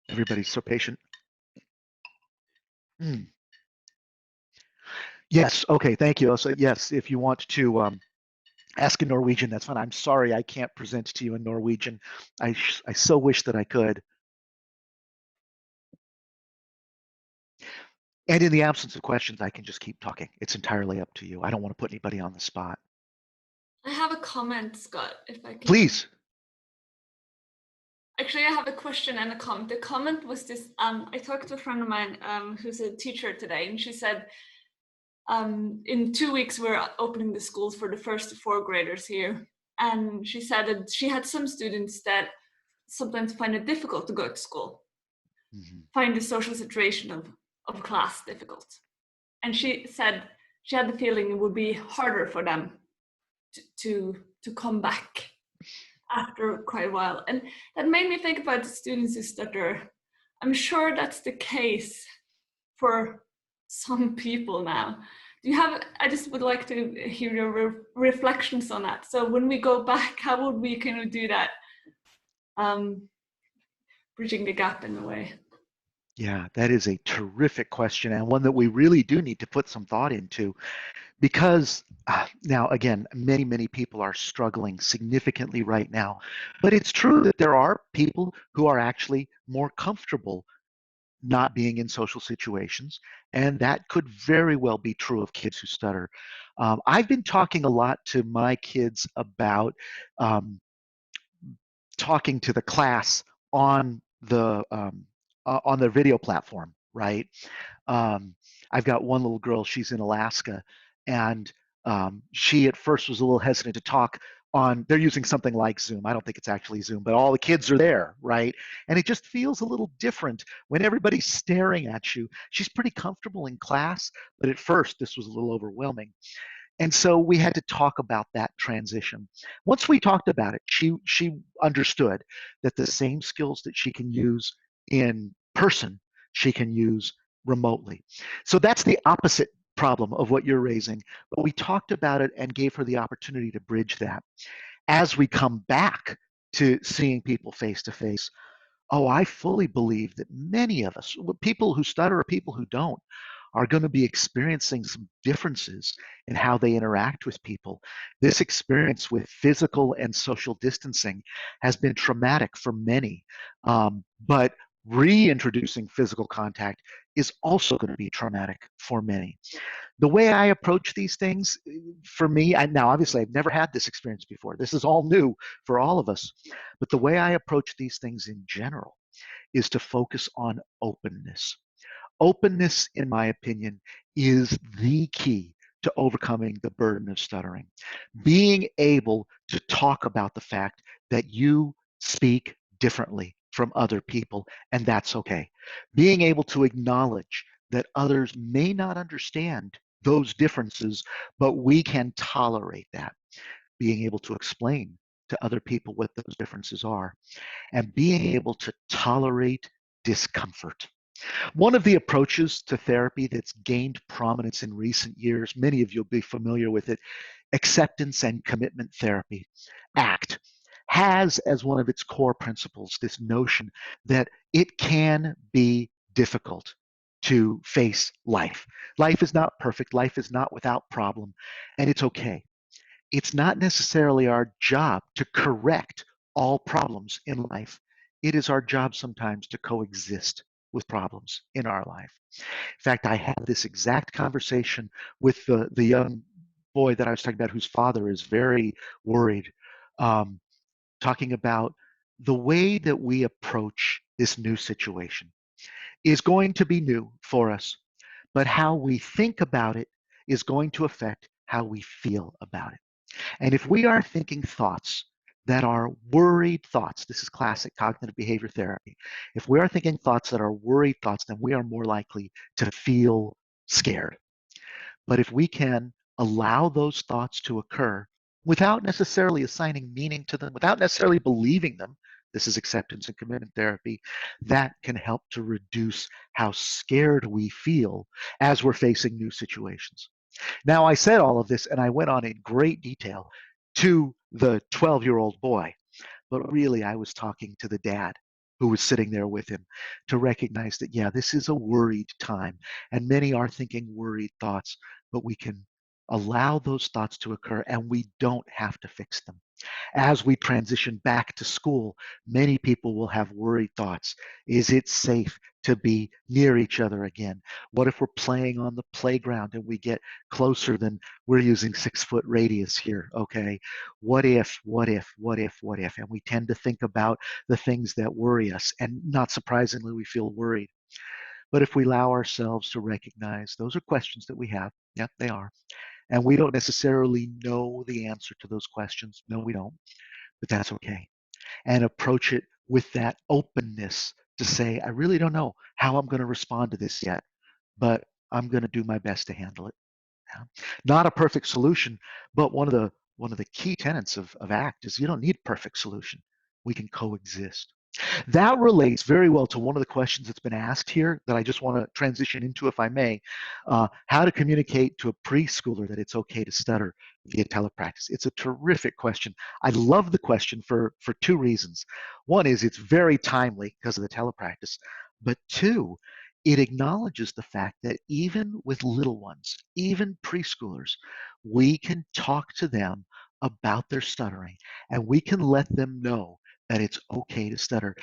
Everybody's so patient. Mm. Yes, okay, thank you. So yes, if you want to ask in Norwegian, that's fine. I'm sorry I can't present to you in Norwegian. I so wish that I could. And in the absence of questions, I can just keep talking. It's entirely up to you. I don't want to put anybody on the spot. I have a comment, Scott, if I can. Please. Actually, I have a question and a comment. The comment was this, I talked to a friend of mine who's a teacher today, and she said, in 2 weeks, we're opening the schools for the 1st to 4th graders here. And she said that she had some students that sometimes find it difficult to go to school, find the social situation of class difficult. And she said she had the feeling it would be harder for them to come back after quite a while. And that made me think about the students who stutter. I'm sure that's the case for some people now. Do you have, I just would like to hear your reflections on that. So when we go back, how would we kind of do that? Bridging the gap in a way. Yeah, that is a terrific question, and one that we really do need to put some thought into, because now, again, many people are struggling significantly right now. But it's true that there are people who are actually more comfortable not being in social situations, and that could very well be true of kids who stutter. I've been talking a lot to my kids about talking to the class on the video platform, right? I've got one little girl, she's in Alaska, and she at first was a little hesitant to talk on, they're using something like Zoom. I don't think it's actually Zoom, but all the kids are there, right? And it just feels a little different when everybody's staring at you. She's pretty comfortable in class, but at first this was a little overwhelming. And so we had to talk about that transition. Once we talked about it, she understood that the same skills that she can use in person, she can use remotely. So that's the opposite problem of what you're raising. But we talked about it and gave her the opportunity to bridge that. As we come back to seeing people face to face, oh, I fully believe that many of us, people who stutter or people who don't, are going to be experiencing some differences in how they interact with people. This experience with physical and social distancing has been traumatic for many, but reintroducing physical contact is also going to be traumatic for many. The way I approach these things, for me, now obviously I've never had this experience before. This is all new for all of us. But the way I approach these things in general is to focus on openness. Openness, in my opinion, is the key to overcoming the burden of stuttering. Being able to talk about the fact that you speak differently from other people, and that's okay. Being able to acknowledge that others may not understand those differences, but we can tolerate that. Being able to explain to other people what those differences are, and being able to tolerate discomfort. One of the approaches to therapy that's gained prominence in recent years, many of you will be familiar with it, acceptance and commitment therapy, ACT, has as one of its core principles this notion that it can be difficult to face life. Life is not perfect, life is not without problem, and it's okay. It's not necessarily our job to correct all problems in life. It is our job sometimes to coexist with problems in our life. In fact, I had this exact conversation with the young boy that I was talking about whose father is very worried, um, talking about the way that we approach this new situation is going to be new for us, but how we think about it is going to affect how we feel about it. And if we are thinking thoughts that are worried thoughts, this is classic cognitive behavior therapy. If we are thinking thoughts that are worried thoughts, then we are more likely to feel scared. But if we can allow those thoughts to occur without necessarily assigning meaning to them, without necessarily believing them, this is acceptance and commitment therapy, that can help to reduce how scared we feel as we're facing new situations. Now, I said all of this and I went on in great detail to the 12-year-old boy, but really I was talking to the dad who was sitting there with him to recognize that, yeah, this is a worried time and many are thinking worried thoughts, but we can allow those thoughts to occur and we don't have to fix them. As we transition back to school, many people will have worried thoughts. Is it safe to be near each other again? What if we're playing on the playground and we get closer than we're using 6-foot radius here? Okay. What if, what if, what if, what if? And we tend to think about the things that worry us. And not surprisingly, we feel worried. But if we allow ourselves to recognize those are questions that we have, yeah, they are. And we don't necessarily know the answer to those questions. No, we don't, but that's okay. And approach it with that openness to say, I really don't know how I'm going to respond to this yet, but I'm going to do my best to handle it. Yeah. Not a perfect solution, but one of the key tenets of ACT is you don't need a perfect solution. We can coexist. That relates very well to one of the questions that's been asked here that I just want to transition into, if I may. How to communicate to a preschooler that it's okay to stutter via telepractice. It's a terrific question. I love the question for two reasons. One is it's very timely because of the telepractice, but two, it acknowledges the fact that even with little ones, even preschoolers, we can talk to them about their stuttering and we can let them know that it's okay to stutter.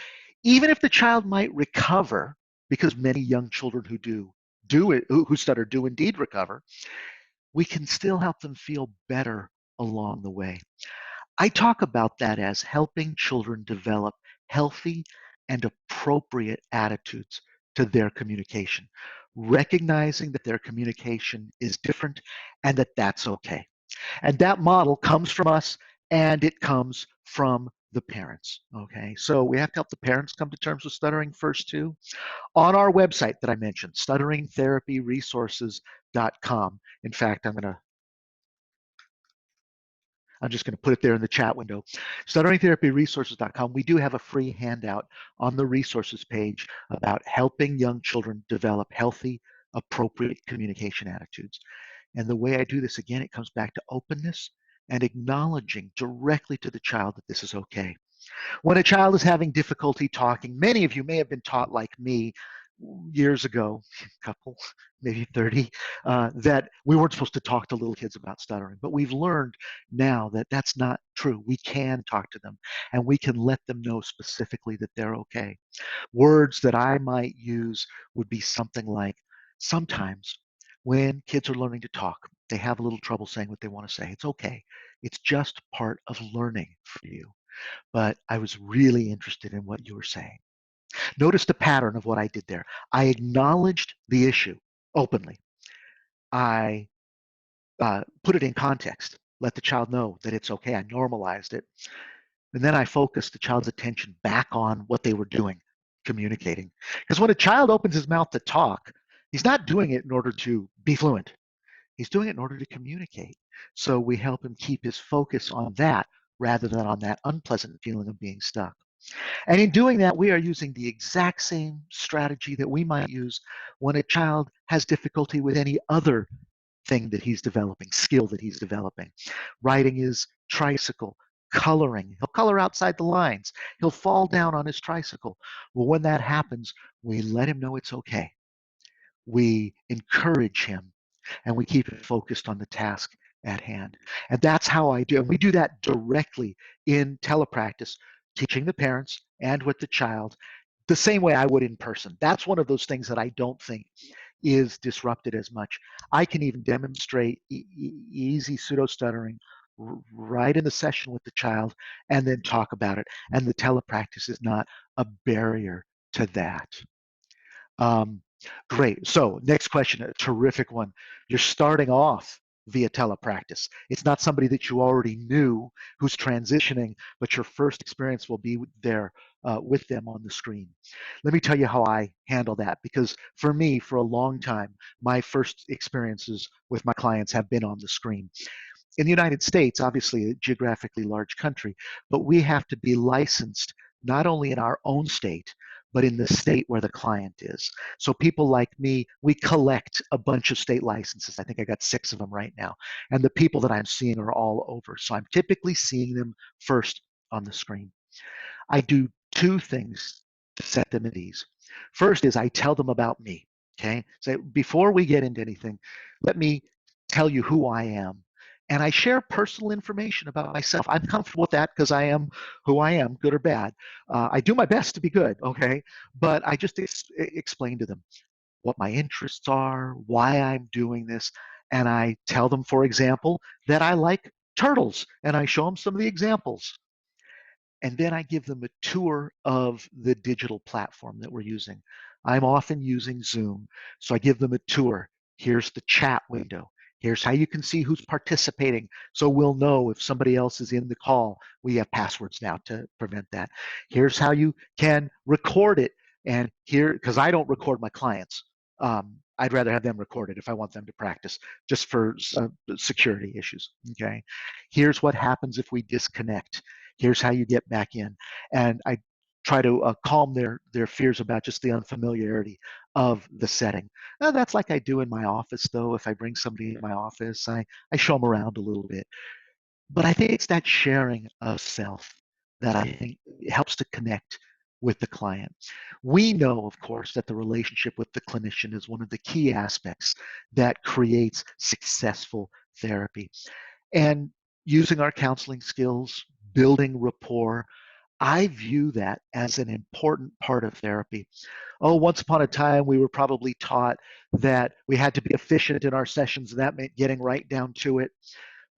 Even if the child might recover, because many young children who stutter do indeed recover, we can still help them feel better along the way. I talk about that as helping children develop healthy and appropriate attitudes to their communication, recognizing that their communication is different and that that's okay. And that model comes from us and it comes from the parents. Okay, so we have to help the parents come to terms with stuttering first, too. On our website that I mentioned, stutteringtherapyresources.com. In fact, I'm just going to put it there in the chat window. Stutteringtherapyresources.com. We do have a free handout on the resources page about helping young children develop healthy, appropriate communication attitudes. And the way I do this, again, it comes back to openness and acknowledging directly to the child that this is okay. When a child is having difficulty talking, many of you may have been taught like me years ago, a couple, maybe 30, that we weren't supposed to talk to little kids about stuttering. But we've learned now that that's not true. We can talk to them and we can let them know specifically that they're okay. Words that I might use would be something like, sometimes when kids are learning to talk, they have a little trouble saying what they want to say. It's okay. It's just part of learning for you. But I was really interested in what you were saying. Notice the pattern of what I did there. I acknowledged the issue openly. I put it in context, let the child know that it's okay. I normalized it. And then I focused the child's attention back on what they were doing, communicating. Because when a child opens his mouth to talk, he's not doing it in order to be fluent. He's doing it in order to communicate. So we help him keep his focus on that rather than on that unpleasant feeling of being stuck. And in doing that, we are using the exact same strategy that we might use when a child has difficulty with any other thing that he's developing, skill that he's developing. Riding his tricycle, coloring. He'll color outside the lines. He'll fall down on his tricycle. Well, when that happens, we let him know it's okay. We encourage him and we keep it focused on the task at hand. And that's how I do. And we do that directly in telepractice, teaching the parents and with the child the same way I would in person. That's one of those things that I don't think is disrupted as much. I can even demonstrate easy pseudo stuttering right in the session with the child and then talk about it. And the telepractice is not a barrier to that. Um, Great. So next question, a terrific one. You're starting off via telepractice. It's not somebody that you already knew who's transitioning, but your first experience will be there with them on the screen. Let me tell you how I handle that, because for me, for a long time, my first experiences with my clients have been on the screen. In the United States, obviously a geographically large country, but we have to be licensed not only in our own state, but in the state where the client is. So people like me, we collect a bunch of state licenses. I think I got 6 of them right now. And the people that I'm seeing are all over. So I'm typically seeing them first on the screen. I do 2 things to set them at ease. First is I tell them about me. Okay. So before we get into anything, let me tell you who I am. And I share personal information about myself. I'm comfortable with that because I am who I am, good or bad. I do my best to be good, okay? But I just explain to them what my interests are, why I'm doing this. And I tell them, for example, that I like turtles. And I show them some of the examples. And then I give them a tour of the digital platform that we're using. I'm often using Zoom, so I give them a tour. Here's the chat window. Here's how you can see who's participating, so we'll know if somebody else is in the call. We have passwords now to prevent that. Here's how you can record it, and here, because I don't record my clients, I'd rather have them recorded if I want them to practice, just for security issues. Okay, here's what happens if we disconnect. Here's how you get back in. And I try to calm their fears about just the unfamiliarity of the setting. Now, that's like I do in my office, though. If I bring somebody in my office, I show them around a little bit. But I think it's that sharing of self that I think helps to connect with the client. We know, of course, that the relationship with the clinician is one of the key aspects that creates successful therapy. And using our counseling skills, building rapport, I view that as an important part of therapy. Oh, once upon a time, we were probably taught that we had to be efficient in our sessions, and that meant getting right down to it.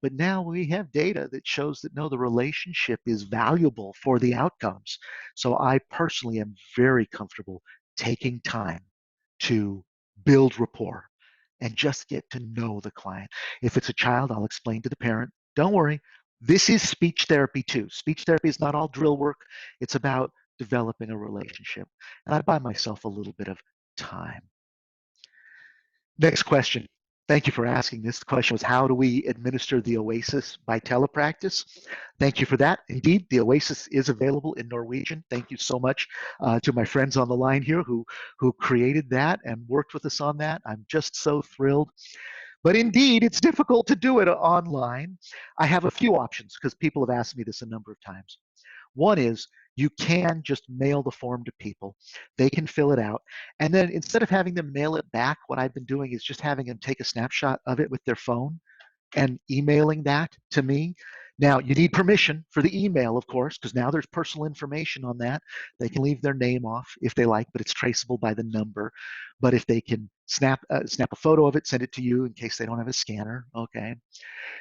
But now we have data that shows that no, the relationship is valuable for the outcomes. So I personally am very comfortable taking time to build rapport and just get to know the client. If it's a child, I'll explain to the parent, don't worry, this is speech therapy too. Speech therapy is not all drill work. It's about developing a relationship. And I buy myself a little bit of time. Next question. Thank you for asking this. The question was, how do we administer the Oasis by telepractice? Thank you for that. Indeed, the Oasis is available in Norwegian. Thank you so much to my friends on the line here who created that and worked with us on that. I'm just so thrilled. But indeed, it's difficult to do it online. I have a few options because people have asked me this a number of times. One is you can just mail the form to people. They can fill it out. And then instead of having them mail it back, what I've been doing is just having them take a snapshot of it with their phone and emailing that to me. Now, you need permission for the email, of course, because now there's personal information on that. They can leave their name off if they like, but it's traceable by the number. But if they can snap a photo of it, send it to you in case they don't have a scanner. Okay.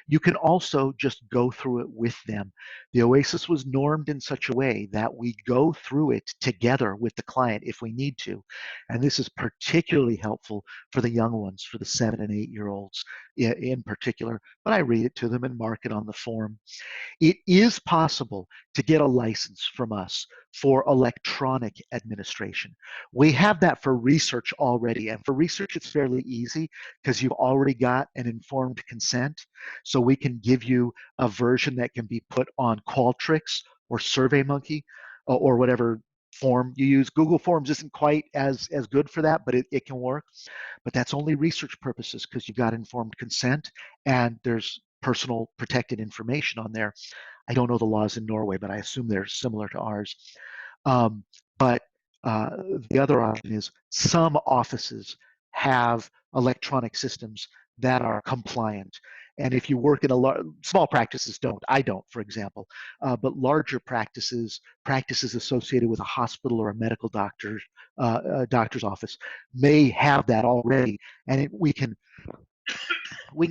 You can also just go through it with them. The OASIS was normed in such a way that we go through it together with the client if we need to. And this is particularly helpful for the young ones, for the 7 and 8-year-olds in particular. But I read it to them and mark it on the form. It is possible to get a license from us for electronic administration. We have that for research already. And for research, it's fairly easy because you've already got an informed consent. So we can give you a version that can be put on Qualtrics or SurveyMonkey or whatever form you use. Google Forms isn't quite as good for that, but it can work. But that's only research purposes because you've got informed consent and there's personal protected information on there. I don't know the laws in Norway, but I assume they're similar to ours. Um, but the other option is some offices have electronic systems that are compliant. And if you work in small practices don't, I don't, for example, but larger practices associated with a hospital or a medical doctor's office may have that already. And we can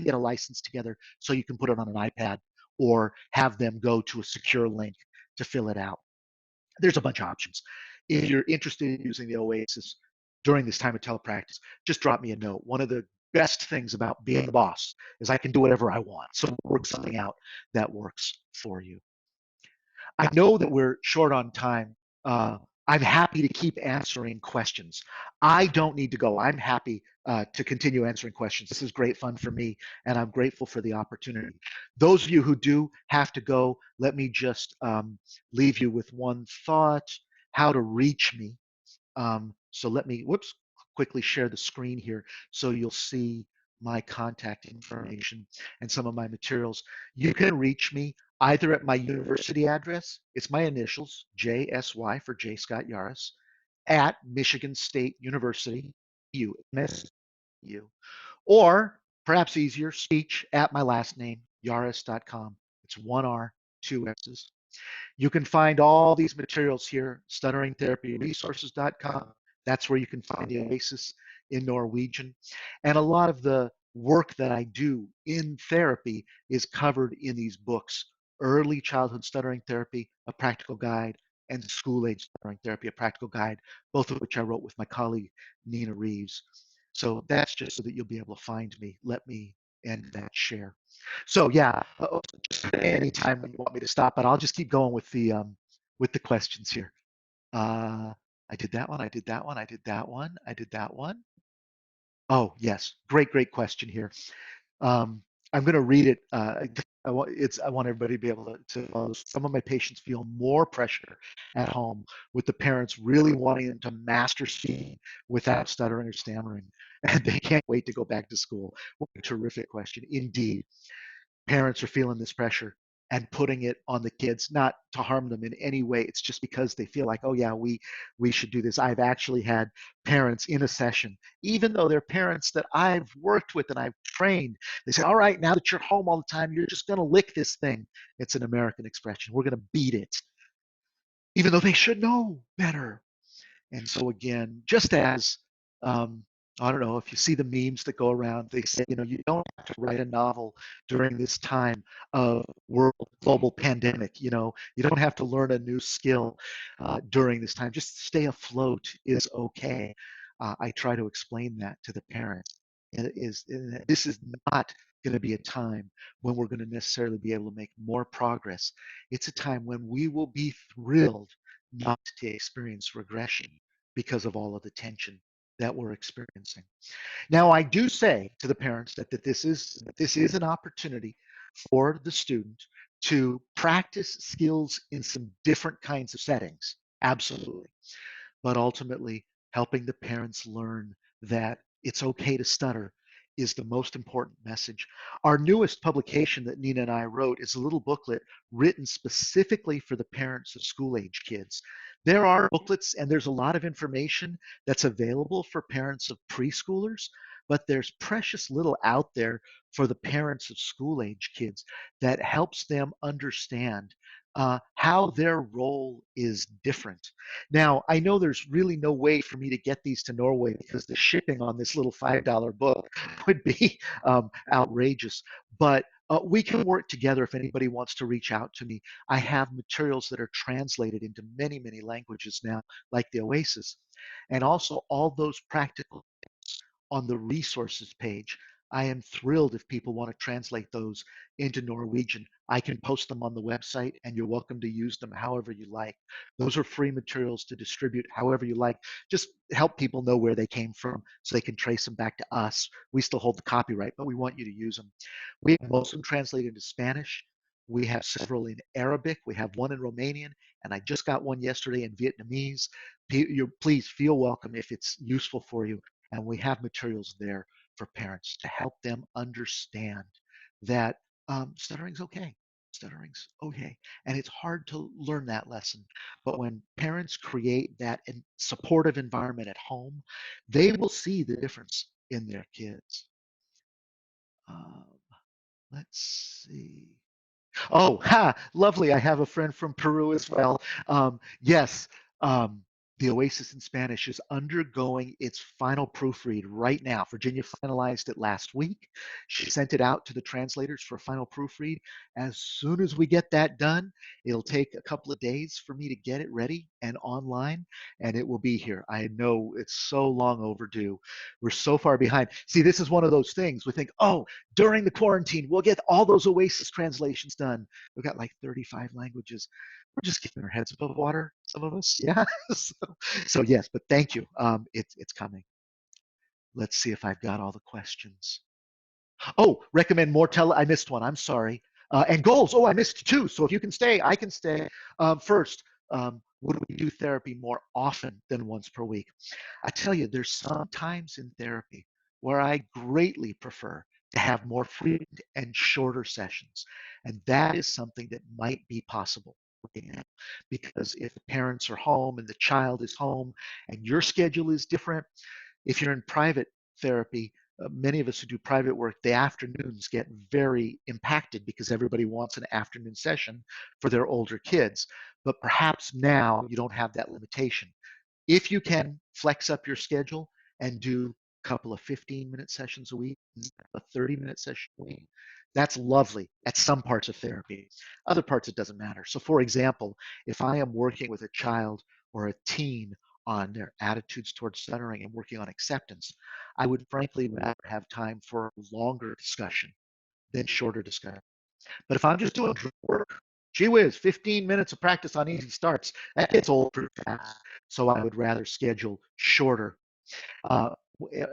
get a license together so you can put it on an iPad or have them go to a secure link to fill it out. There's a bunch of options. If you're interested in using the OASIS during this time of telepractice, just drop me a note. One of the best things about being the boss is I can do whatever I want. So work something out that works for you. I know that we're short on time. I'm happy to keep answering questions. I don't need to go. I'm happy to continue answering questions. This is great fun for me, and I'm grateful for the opportunity. Those of you who do have to go, let me just leave you with one thought, how to reach me. So let me, whoops, quickly share the screen here so you'll see my contact information and some of my materials. You can reach me either at my university address, it's my initials, JSY for J. Scott Yaris, at Michigan State University, MSU, or perhaps easier, speech at my last name, yaris.com. It's one R, two S's. You can find all these materials here, stutteringtherapyresources.com. That's where you can find the OASIS in Norwegian. And a lot of the work that I do in therapy is covered in these books, Early Childhood Stuttering Therapy, A Practical Guide, and School Age Stuttering Therapy, A Practical Guide, both of which I wrote with my colleague, Nina Reeves. So that's just so that you'll be able to find me. Let me end that share. So yeah, just anytime when you want me to stop, but I'll just keep going with the questions here. I did that one. I did that one. I did that one. I did that one. Oh yes, great question here. Um, I'm going to read it. I want everybody to be able to. Some of my patients feel more pressure at home with the parents really wanting them to master speaking without stuttering or stammering, and they can't wait to go back to school. What a terrific question, indeed. Parents are feeling this pressure and putting it on the kids, not to harm them in any way. It's just because they feel like, oh yeah, we should do this. I've actually had parents in a session, even though they're parents that I've worked with and I've trained, they say, all right, now that you're home all the time, you're just going to lick this thing. It's an American expression. We're going to beat it, even though they should know better. And so again, just as um, I don't know if you see the memes that go around, they say, you don't have to write a novel during this time of world global pandemic. You don't have to learn a new skill during this time. Just stay afloat is okay. I try to explain that to the parents. This is not going to be a time when we're going to necessarily be able to make more progress. It's a time when we will be thrilled not to experience regression because of all of the tension that we're experiencing. Now, I do say to the parents that this is an opportunity for the student to practice skills in some different kinds of settings. Absolutely. But ultimately, helping the parents learn that it's okay to stutter is the most important message. Our newest publication that Nina and I wrote is a little booklet written specifically for the parents of school age kids. There are booklets and there's a lot of information that's available for parents of preschoolers, but there's precious little out there for the parents of school age kids that helps them understand how their role is different. Now, I know there's really no way for me to get these to Norway because the shipping on this little $5 book would be outrageous, but we can work together if anybody wants to reach out to me. I have materials that are translated into many, many languages now, like the Oasis, and also all those practical on the resources page. I am thrilled if people want to translate those into Norwegian. I can post them on the website and you're welcome to use them however you like. Those are free materials to distribute however you like. Just help people know where they came from so they can trace them back to us. We still hold the copyright, but we want you to use them. We have most of them translated into Spanish. We have several in Arabic. We have one in Romanian, and I just got one yesterday in Vietnamese. Please feel welcome if it's useful for you. And we have materials there for parents to help them understand that stuttering's okay. Stuttering's okay. And it's hard to learn that lesson. But when parents create that supportive environment at home, they will see the difference in their kids. Um, let's see. Oh, ha, lovely. I have a friend from Peru as well. Yes, um, the Oasis in Spanish is undergoing its final proofread right now. Virginia finalized it last week. She sent it out to the translators for a final proofread. As soon as we get that done, it'll take a couple of days for me to get it ready and online, and it will be here. I know it's so long overdue. We're so far behind. See, this is one of those things we think, oh, during the quarantine, we'll get all those Oasis translations done. We've got like 35 languages. We're just keeping our heads above water, some of us. Yeah. So yes, but thank you. It's coming. Let's see if I've got all the questions. Oh, recommend more I missed one. I'm sorry. And goals. Oh, I missed two. So if you can stay, I can stay. First, would we do therapy more often than once per week? I tell you, there's some times in therapy where I greatly prefer to have more frequent and shorter sessions. And that is something that might be possible right now. Because if the parents are home and the child is home and your schedule is different, if you're in private therapy, many of us who do private work, the afternoons get very impacted because everybody wants an afternoon session for their older kids. But perhaps now you don't have that limitation. If you can flex up your schedule and do a couple of 15-minute sessions a week, a 30-minute session a week, that's lovely at some parts of therapy. Other parts, it doesn't matter. So for example, if I am working with a child or a teen on their attitudes towards stuttering and working on acceptance, I would frankly rather have time for longer discussion than shorter discussion. But if I'm just doing work, gee whiz, 15 minutes of practice on easy starts, that gets old pretty fast. So I would rather schedule shorter. Uh,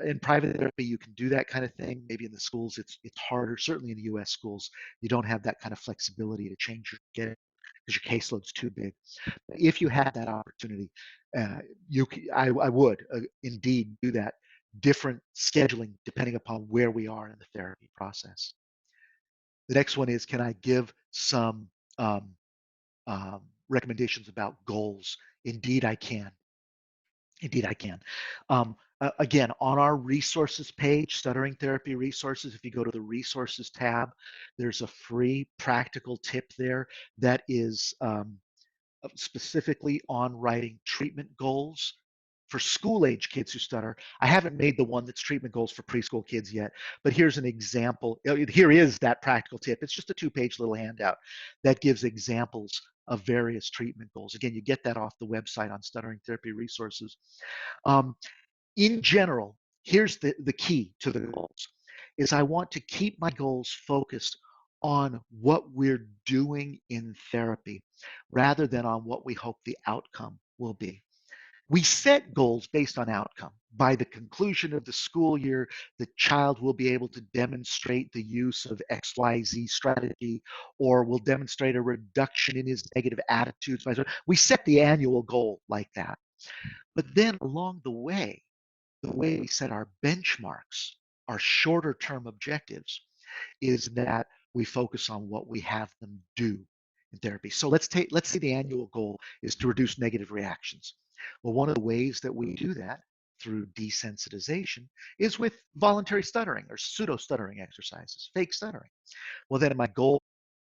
in private therapy, you can do that kind of thing. Maybe in the schools, it's harder. Certainly in the U.S. schools, you don't have that kind of flexibility to change your schedule because your caseload's too big. If you had that opportunity, I would indeed do that. Different scheduling depending upon where we are in the therapy process. The next one is, can I give some um, recommendations about goals? Indeed, I can. Indeed, I can. Again, on our resources page, Stuttering Therapy Resources, if you go to the resources tab, there's a free practical tip there that is specifically on writing treatment goals for school age kids who stutter. I haven't made the one that's treatment goals for preschool kids yet, but here's an example. Here is that practical tip. It's just a 2-page little handout that gives examples of various treatment goals. Again, you get that off the website on Stuttering Therapy Resources. Um, in general, here's the key to the goals, is I want to keep my goals focused on what we're doing in therapy rather than on what we hope the outcome will be. We set goals based on outcome. By the conclusion of the school year, the child will be able to demonstrate the use of XYZ strategy or will demonstrate a reduction in his negative attitudes. We set the annual goal like that. But then along the way we set our benchmarks, our shorter term objectives, is that we focus on what we have them do in therapy. So let's say the annual goal is to reduce negative reactions. Well, one of the ways that we do that through desensitization is with voluntary stuttering or pseudo stuttering exercises, fake stuttering. Well, then my goal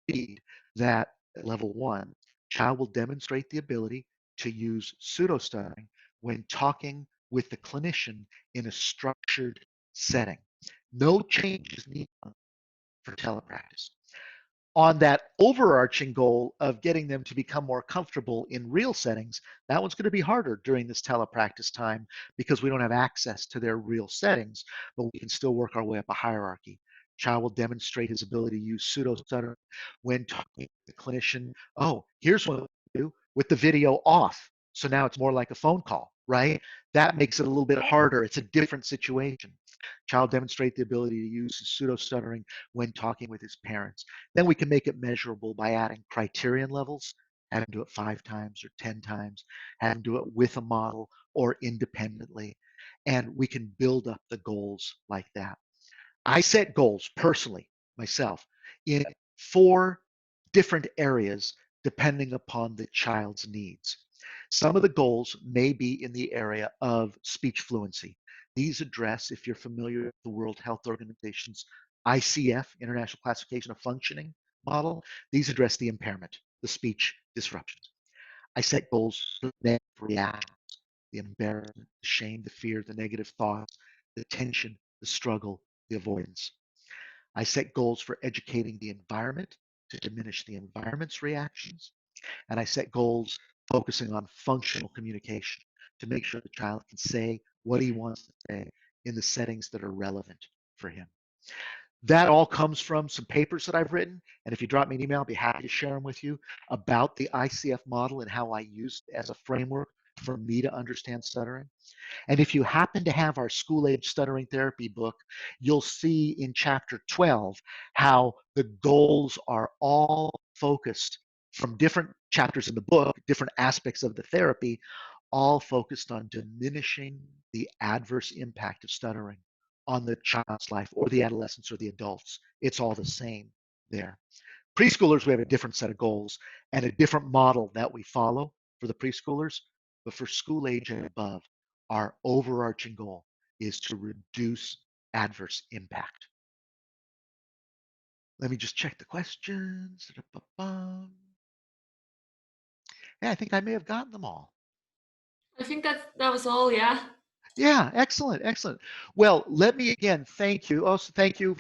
would be that At level 1, child will demonstrate the ability to use pseudo-stuttering when talking with the clinician in a structured setting. No changes needed for telepractice. On that overarching goal of getting them to become more comfortable in real settings, that one's going to be harder during this telepractice time because we don't have access to their real settings, but we can still work our way up a hierarchy. Child will demonstrate his ability to use pseudo stutter when talking to the clinician. Oh, here's what we do with the video off. So now it's more like a phone call, right? That makes it a little bit harder. It's a different situation. Child demonstrate the ability to use pseudo stuttering when talking with his parents. Then we can make it measurable by adding criterion levels, have him do it 5 times or 10 times, have him do it with a model or independently. And we can build up the goals like that. I set goals personally, myself, in 4 different areas depending upon the child's needs. Some of the goals may be in the area of speech fluency. These address, if you're familiar with the World Health Organization's ICF, International Classification of Functioning model, these address the impairment, the speech disruptions. I set goals for negative reactions, the embarrassment, the shame, the fear, the negative thoughts, the tension, the struggle, the avoidance. I set goals for educating the environment to diminish the environment's reactions. And I set goals focusing on functional communication to make sure the child can say what he wants to say in the settings that are relevant for him. That all comes from some papers that I've written. And if you drop me an email, I'll be happy to share them with you about the ICF model and how I use it as a framework for me to understand stuttering. And if you happen to have our school age stuttering therapy book, you'll see in chapter 12 how the goals are all focused from different chapters in the book, different aspects of the therapy, all focused on diminishing the adverse impact of stuttering on the child's life or the adolescents or the adults. It's all the same there. Preschoolers, we have a different set of goals and a different model that we follow for the preschoolers. But for school age and above, our overarching goal is to reduce adverse impact. Let me just check the questions. Yeah, I think I may have gotten them all. I think that was all, yeah. Yeah, excellent, excellent. Well, let me again thank you. Also, thank you,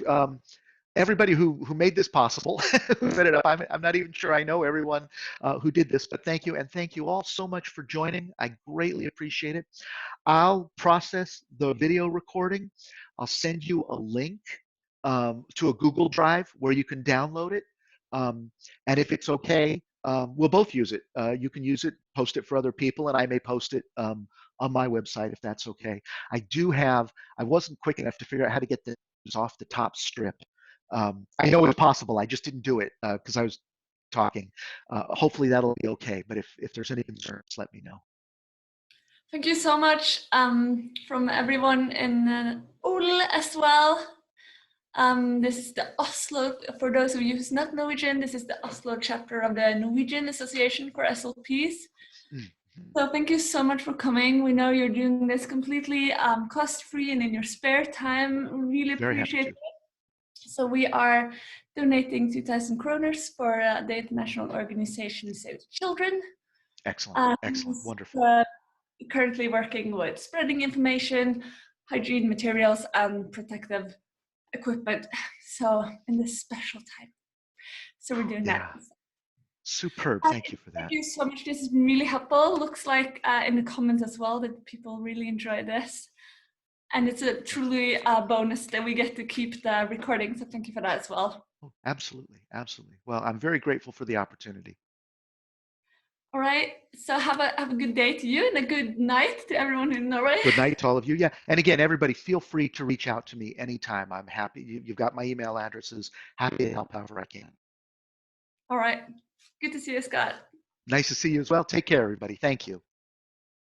everybody who made this possible, who set it up. I'm not even sure I know everyone who did this, but thank you, and thank you all so much for joining. I greatly appreciate it. I'll process the video recording. I'll send you a link to a Google Drive where you can download it. And if it's okay, we'll both use it. You can use it, post it for other people, and I may post it on my website if that's okay. I wasn't quick enough to figure out how to get this off the top strip. I know it's possible. I just didn't do it because I was talking. Hopefully that'll be okay. But if there's any concerns, let me know. Thank you so much from everyone in Oslo as well. This is the Oslo, for those of you who's not Norwegian, this is the Oslo chapter of the Norwegian Association for SLPs. Mm-hmm. So thank you so much for coming. We know you're doing this completely cost-free and in your spare time. Really Very happy appreciate to. it. So we are donating 2,000 kroners for the international organization Save the Children. Excellent, excellent, wonderful. Currently working with spreading information, hygiene materials, and protective equipment. So in this special time. So we're doing that. Yeah, superb. Thank you for Thank that. you so much. This is really helpful. Looks like in the comments as well that people really enjoy this. And it's a truly bonus that we get to keep the recording. So thank you for that as well. Oh, absolutely, absolutely. Well, I'm very grateful for the opportunity. All right. So have a good day to you and a good night to everyone in Norway. Good night to all of you. Yeah, and again, everybody, feel free to reach out to me anytime. I'm happy. You've got my email addresses. Happy to help however I can. All right. Good to see you, Scott. Nice to see you as well. Take care, everybody. Thank you.